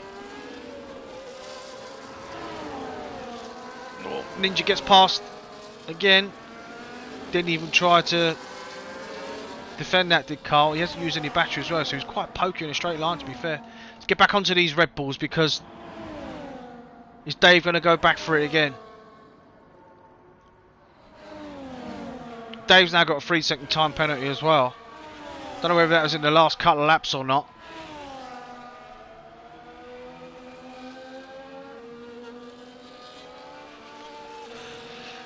Oh, Ninja gets past again. Didn't even try to defend that, did Carl? He hasn't used any battery as well, so he's quite pokey in a straight line, to be fair. Let's get back onto these Red Bulls, because is Dave going to go back for it again? Dave's now got a 3-second time penalty as well. Don't know whether that was in the last couple of laps or not.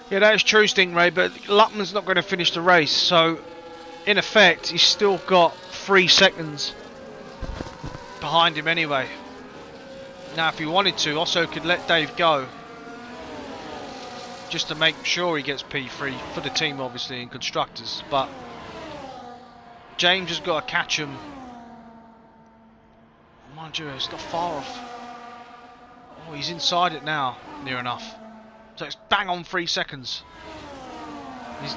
Yeah, that is true, Stingray, but Luckman's not going to finish the race, so in effect he's still got 3 seconds behind him anyway. Now if he wanted to, also could let Dave go, just to make sure he gets P3 for the team, obviously, in constructors. But James has got to catch him. Mind you, it's not far off. Oh, he's inside it now, near enough. So it's bang on 3 seconds.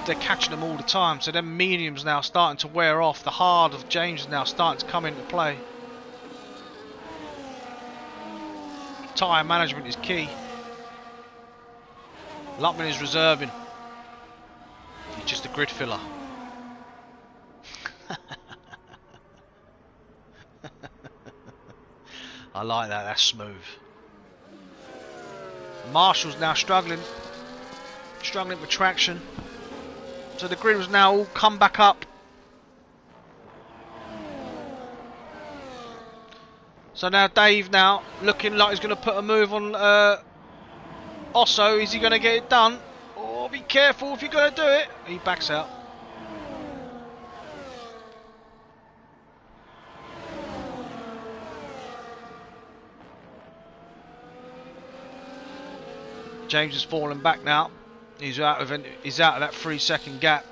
They're catching them all the time. So them mediums now starting to wear off. The hard of James is now starting to come into play. Tyre management is key. Luckman is reserving. He's just a grid filler. I like that, that's smooth. Marshall's now struggling with traction. So the grid was now all come back up. So now Dave now looking like he's going to put a move on Osso. Is he going to get it done? Oh, be careful if you're going to do it. He backs out. James has fallen back now. He's out of that 3-second gap.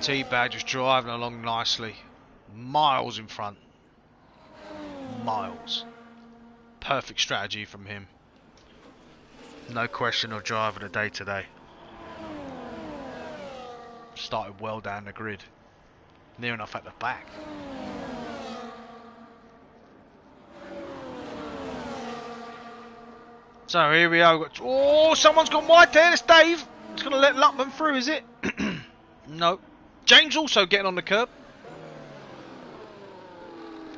T-Bag just driving along nicely. Miles in front. Miles. Perfect strategy from him. No question of driver of the day today. Started well down the grid. Near enough at the back. So here we are. Oh, someone's gone wide there. It's Dave. It's going to let Luckman through, is it? No. James also getting on the curb.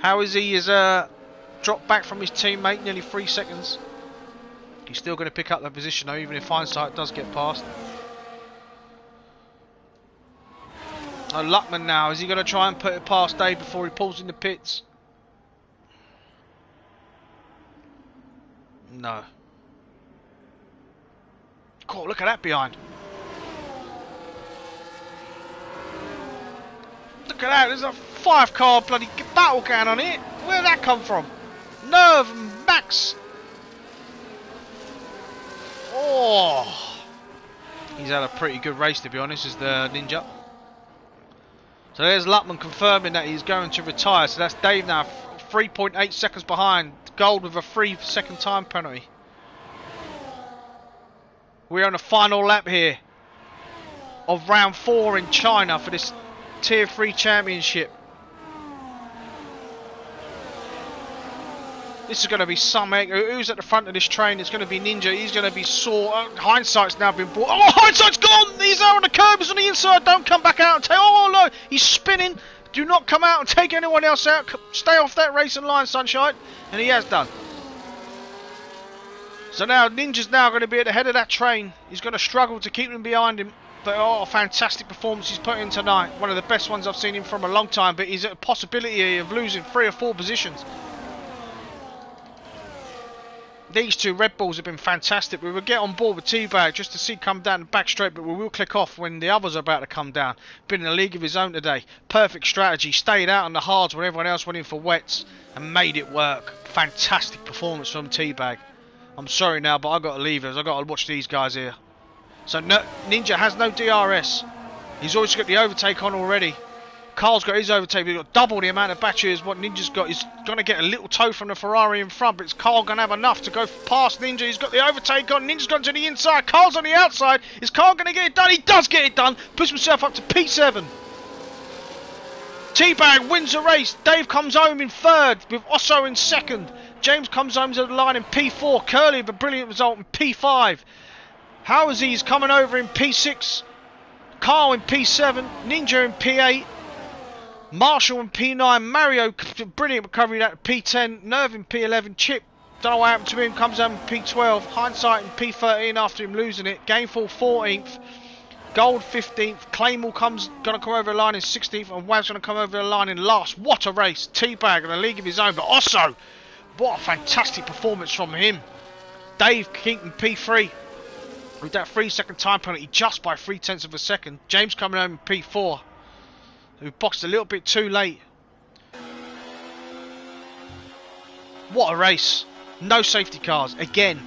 How is he? Has dropped back from his teammate nearly 3 seconds. He's still going to pick up that position though, even if hindsight does get past. Oh, Luckman now. Is he going to try and put it past Dave before he pulls in the pits? No. God, look at that behind. Look at that, there's a 5-car bloody battle going on here. Where'd that come from? Nerve and Max. Oh. He's had a pretty good race, to be honest, as the Ninja. So there's Luckman confirming that he's going to retire. So that's Dave now, 3.8 seconds behind. Gold with a 3-second time penalty. We're on the final lap here of round 4 in China for this Tier 3 championship. This is going to be some egg. Who's at the front of this train? It's going to be Ninja. He's going to be sore. Hindsight's now been brought. Oh, Hindsight's gone! He's out on the curb. He's on the inside. Don't come back out and take. Oh, no. He's spinning. Do not come out and take anyone else out. Stay off that racing line, Sunshine. And he has done. So now Ninja's now going to be at the head of that train. He's going to struggle to keep them behind him. But oh, a fantastic performance he's put in tonight. One of the best ones I've seen him from a long time. But he's at a possibility of losing 3 or 4 positions. These 2 Red Bulls have been fantastic. We will get on board with T-Bag just to see come down the back straight, but we will click off when the others are about to come down. Been in a league of his own today. Perfect strategy. Stayed out on the hards when everyone else went in for wets and made it work. Fantastic performance from T-Bag. I'm sorry now, but I've got to leave us. I've got to watch these guys here. So no, Ninja has no DRS. He's always got the overtake on already. Carl's got his overtake. He's got double the amount of battery as what Ninja's got. He's going to get a little toe from the Ferrari in front, but it's Carl going to have enough to go past Ninja. He's got the overtake on. Ninja's gone to the inside. Carl's on the outside. Is Carl going to get it done? He does get it done. Puts himself up to P7. T-Bag wins the race. Dave comes home in 3rd with Osso in 2nd. James comes home to the line in P4. Curly with a brilliant result in P5. Howzy's coming over in P6. Carl in P7. Ninja in P8. Marshall in P9. Mario, brilliant recovery at P10. Nerve in P11. Chip, don't know what happened to him, comes home in P12. Hindsight in P13 after him losing it. Gameful 14th. Gold 15th. Claymore going to come over the line in 16th. And Wav's going to come over the line in last. What a race. T-Bag in a league of his own. But also, what a fantastic performance from him. Dave keeping P3 with that 3-second time penalty just by 0.3 of a second. James coming home in P4, who boxed a little bit too late. What a race. No safety cars. Again,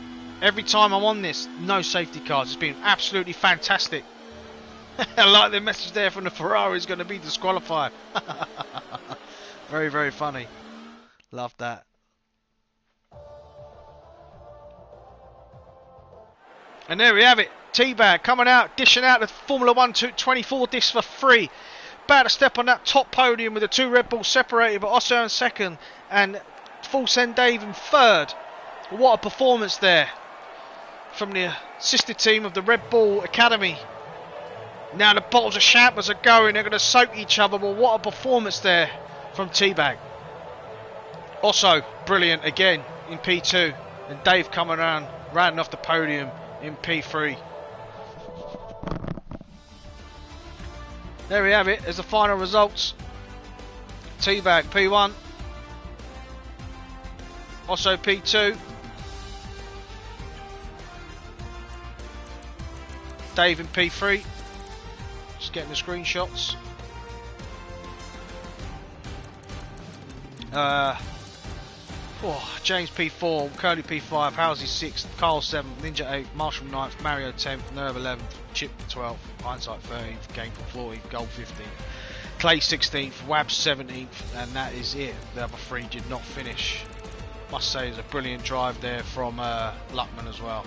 every time I'm on this, no safety cars. It's been absolutely fantastic. I like the message there from the Ferrari is going to be disqualified. Very, very funny. Love that. And there we have it. T-Bag coming out, dishing out the Formula 1 24 discs for free. About to step on that top podium with the 2 Red Bulls separated, but Osso in 2nd and Full Send Dave in 3rd. What a performance there from the sister team of the Red Bull Academy. Now the bottles of champers are going, they're going to soak each other, but what a performance there from T-Bag. Also, brilliant again in P2. And Dave coming around, rounding off the podium in P3. There we have it. There's the final results. Teabag P1. Also P2. Dave in P3. Just getting the screenshots. James P4, Curly P5, Housley 6th, Carl 7th, Ninja 8th, Marshall 9th, Mario 10th, Nerve 11th, Chip 12th, Hindsight 13th, Game 14th, Gold 15th, Clay 16th, Wab 17th, and that is it. The other three did not finish. Must say it's a brilliant drive there from Luckman as well.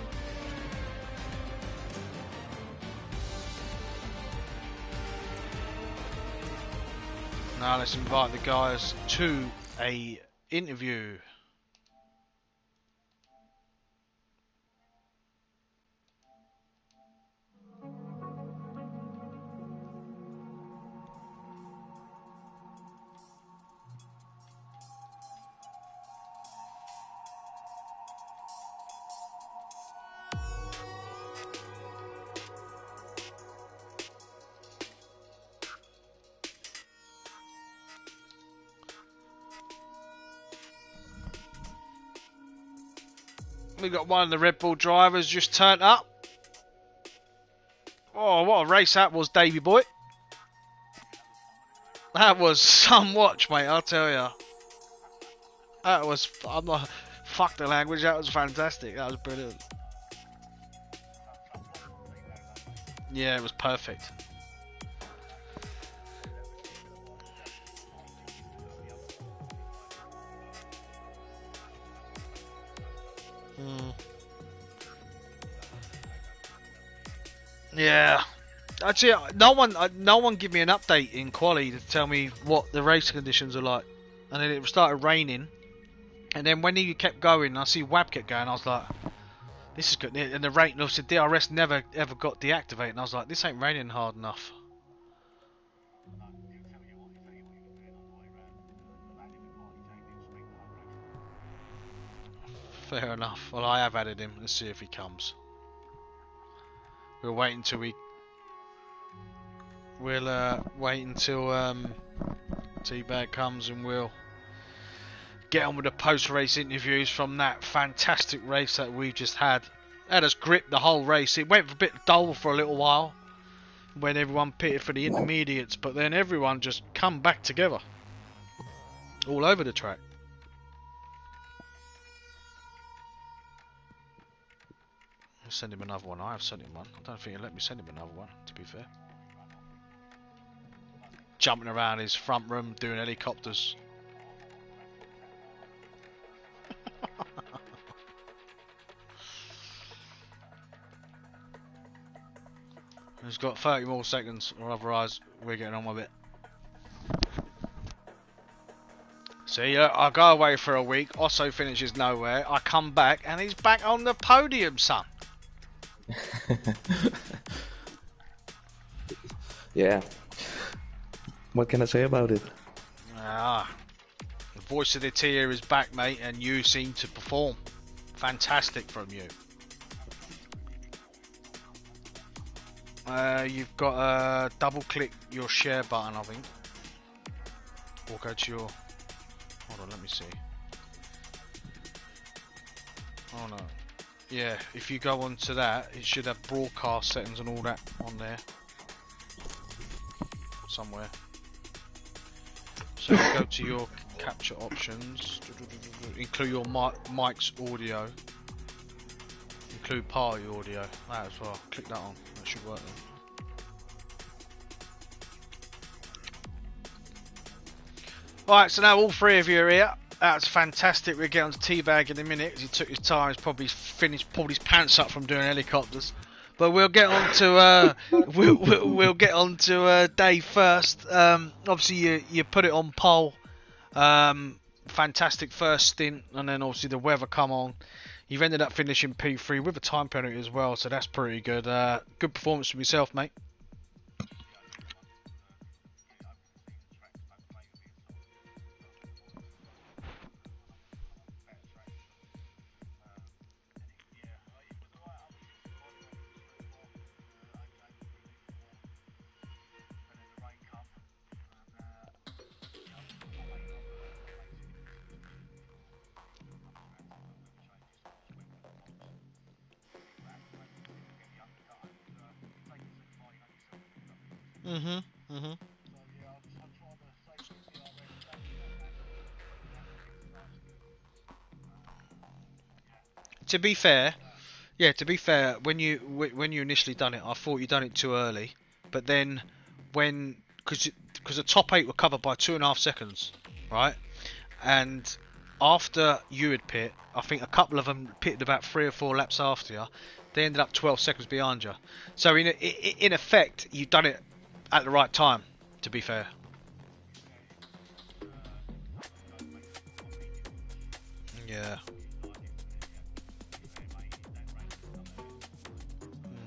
Now let's invite the guys to a interview. We got one of the Red Bull drivers just turned up. Oh, what a race that was, Davey boy. That was some watch, mate, I'll tell you. That was, I'm not, fuck the language, that was fantastic. That was brilliant. Yeah, it was perfect. Yeah, actually, no one give me an update in quali to tell me what the race conditions are like, and then it started raining, and then when he kept going, I see Wab kept going. I was like, this is good, and the rain. Obviously, DRS never ever got deactivated, and I was like, this ain't raining hard enough. Fair enough. Well, I have added him. Let's see if he comes. We'll wait until We'll wait until Teabag comes, and we'll get on with the post-race interviews from that fantastic race that we've just had. Had us grip the whole race. It went a bit dull for a little while when everyone pitted for the intermediates, but then everyone just come back together all over the track. I'll send him another one. I have sent him one. I don't think he'll let me send him another one, to be fair. Jumping around his front room doing helicopters. He's got 30 more seconds, or otherwise we're getting on with it. See, I go away for a week, Osso finishes nowhere, I come back and he's back on the podium, son. Yeah. What can I say about it? Ah, the voice of the tier is back, mate, and you seem to perform. Fantastic from you. You've got to double click your share button, I think. Or go to your... Hold on, let me see. Oh no. Yeah, if you go on to that, it should have broadcast settings and all that on there. Somewhere. So you go to your capture options, include your mic's audio, include party audio, that as well. Click that on, that should work then. Alright, so now all three of you are here. That's fantastic. We'll get on to Teabag in a minute because he took his time. He's probably pulled his pants up from doing helicopters. But we'll get on to we'll get on to Dave first. Obviously you put it on pole. Fantastic first stint, and then obviously the weather come on. You've ended up finishing P3 with a time penalty as well, so that's pretty good. Good performance from yourself, mate. Mhm. Mhm. To be fair, yeah. To be fair, when you initially done it, I thought you done it too early. But then when because the top 8 were covered by 2.5 seconds, right? And after you had pit, I think a couple of them pitted about 3 or 4 laps after you. They ended up 12 seconds behind you. So in effect, you done it at the right time. To be fair. Yeah.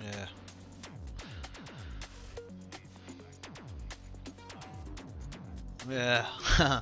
Yeah. Yeah. Mm.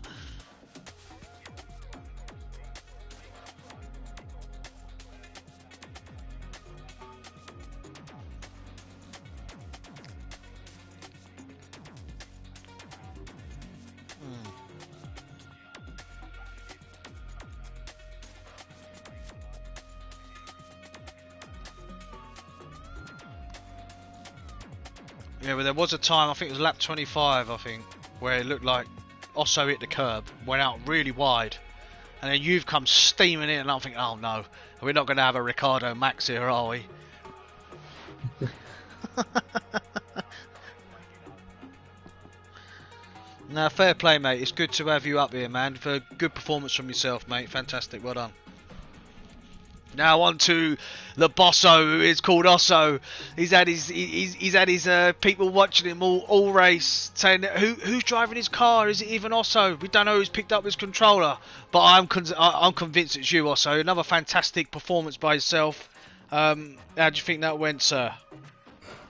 Yeah, but there was a time, I think it was lap 25, I think, where it looked like Osso hit the curb, went out really wide, and then you've come steaming in, and I'm thinking, oh no, we're not going to have a Ricardo Max here, are we? No, fair play, mate. It's good to have you up here, man. For a good performance from yourself, mate. Fantastic. Well done. Now on to the bosso, who is called Osso. He's had his people watching him all race, saying who's driving his car? Is it even Osso? We don't know who's picked up his controller, but I'm convinced it's you, Osso. Another fantastic performance by yourself. How do you think that went, sir?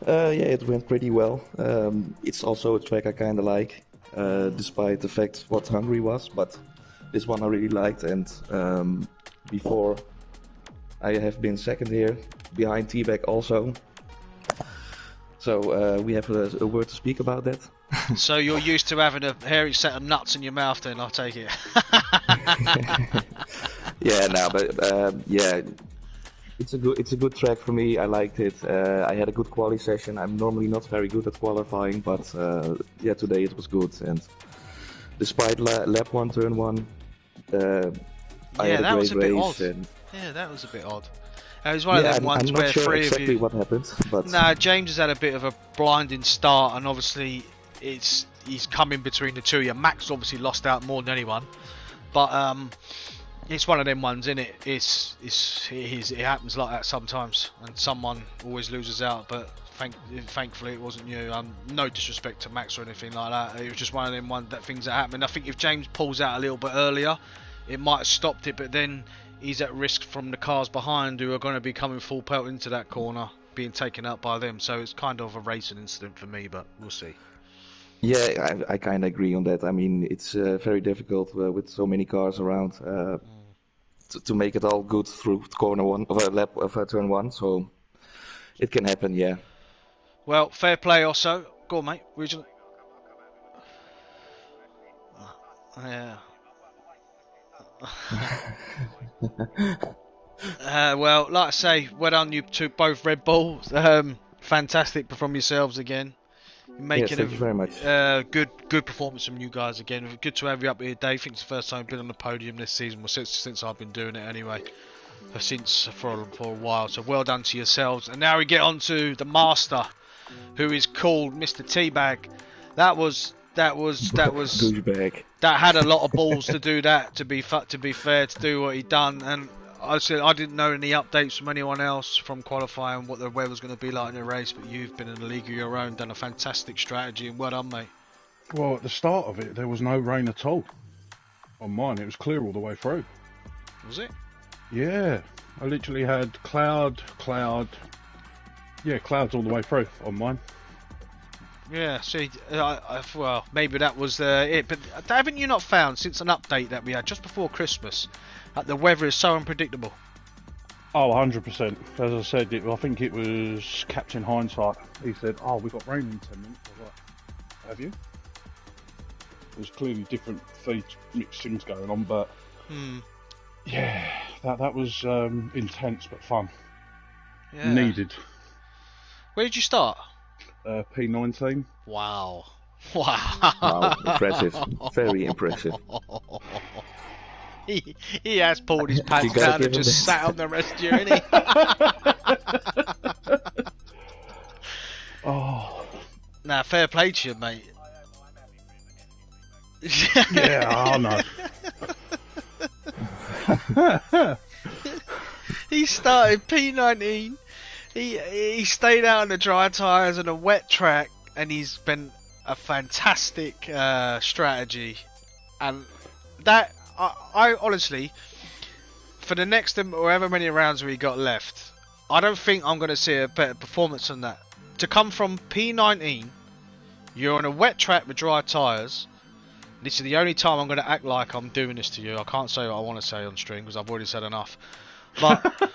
Yeah, it went pretty well. It's also a track I kind of like, despite the fact what Hungary was, but this one I really liked, and before I have been second here, behind T-Bag also. So we have a word to speak about that. So you're used to having a hairy set of nuts in your mouth, then I take it. Yeah, no, but yeah, it's a good track for me. I liked it. I had a good quali session. I'm normally not very good at qualifying, but yeah, today it was good. And despite lap one, turn one, I Yeah, had a that was great a bit odd. race. And Yeah, that was a bit odd. It was one of yeah, them I'm ones not where sure three of exactly you. what happened, but Nah, James has had a bit of a blinding start, and obviously he's come in between the two. Yeah, Max obviously lost out more than anyone, but it's one of them ones, isn't it? It happens like that sometimes, and someone always loses out. But thankfully it wasn't you. No disrespect to Max or anything like that. It was just one of them things that happened. I think if James pulls out a little bit earlier, it might have stopped it. But then he's at risk from the cars behind, who are going to be coming full pelt into that corner, being taken out by them. So it's kind of a racing incident for me, but we'll see. yeah, I kind of agree on that. I mean, it's very difficult with so many cars around to make it all good through corner one of a lap of turn one. So it can happen, yeah. Well, fair play also. Go on, mate. Regional. Yeah. Well, like I say, well done you two, both Red Bulls. Fantastic from yourselves again. Yes, Making thank you very much. a good performance from you guys again. Good to have you up here, Dave. I think it's the first time you've been on the podium this season. Well, since I've been doing it anyway, for a while. So well done to yourselves. And now we get on to the master, who is called Mr. Teabag. That Douchebag. had a lot of balls to do that. To be fair, to do what he done, and I said I didn't know any updates from anyone else from qualifying what the weather was going to be like in the race. But you've been in a league of your own, done a fantastic strategy, and well done, mate. Well, at the start of it, there was no rain at all on mine. It was clear all the way through. Was it? Yeah, I literally had cloud, yeah, clouds all the way through on mine. Yeah. See, well, maybe that was it. But haven't you not found since an update that we had just before Christmas that the weather is so unpredictable? Oh, 100%. As I said, I think it was Captain Hindsight. He said, "Oh, we got rain in 10 minutes." I was like, "Have you?" There's clearly different feed mixed things going on, but yeah, that was intense but fun. Yeah. Needed. Where did you start? P19. Wow. Wow, impressive. Very impressive. He has pulled his pants gotta down give and him just that. sat on the rest year, innit he? Oh, Nah, fair play to you, mate. yeah, I know. He started P19. He stayed out on the dry tyres and a wet track, and he's been a fantastic strategy. And that I honestly, for the next however many rounds we got left, I don't think I'm going to see a better performance than that. To come from P19, you're on a wet track with dry tyres. This is the only time I'm going to act like I'm doing this to you. I can't say what I want to say on stream because I've already said enough. But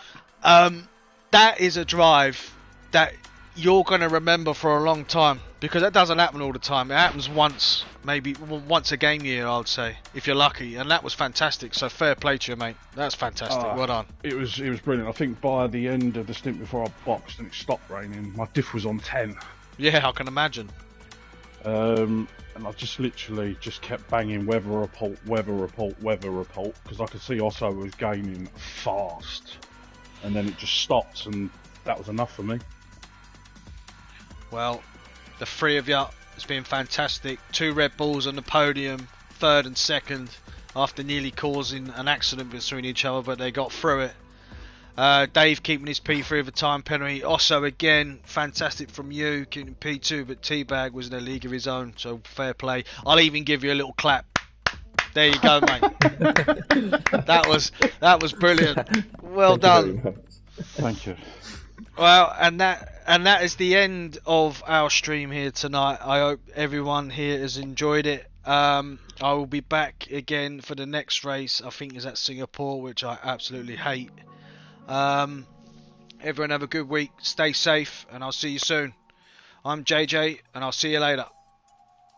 that is a drive that you're going to remember for a long time, because that doesn't happen all the time. It happens once, maybe once a game year, I would say, if you're lucky. And that was fantastic. So fair play to you, mate. That's fantastic. Well done. It was brilliant. I think by the end of the stint before I boxed and it stopped raining, my diff was on 10. Yeah, I can imagine. And I just literally just kept banging weather report, because I could see Osso was gaining fast, and then it just stopped, and that was enough for me. Well, the three of you, it's been fantastic. 2 Red Bulls on the podium, 3rd and 2nd, after nearly causing an accident between each other, but they got through it. Dave keeping his P3 of a time penalty. Also, again, fantastic from you, keeping P2, but T-Bag was in a league of his own, so fair play. I'll even give you a little clap. There you go, mate. that was brilliant. Well done. Thank you. Well, and that is the end of our stream here tonight. I hope everyone here has enjoyed it. I will be back again for the next race. I think is at Singapore, which I absolutely hate. Everyone have a good week. Stay safe, and I'll see you soon. I'm JJ, and I'll see you later.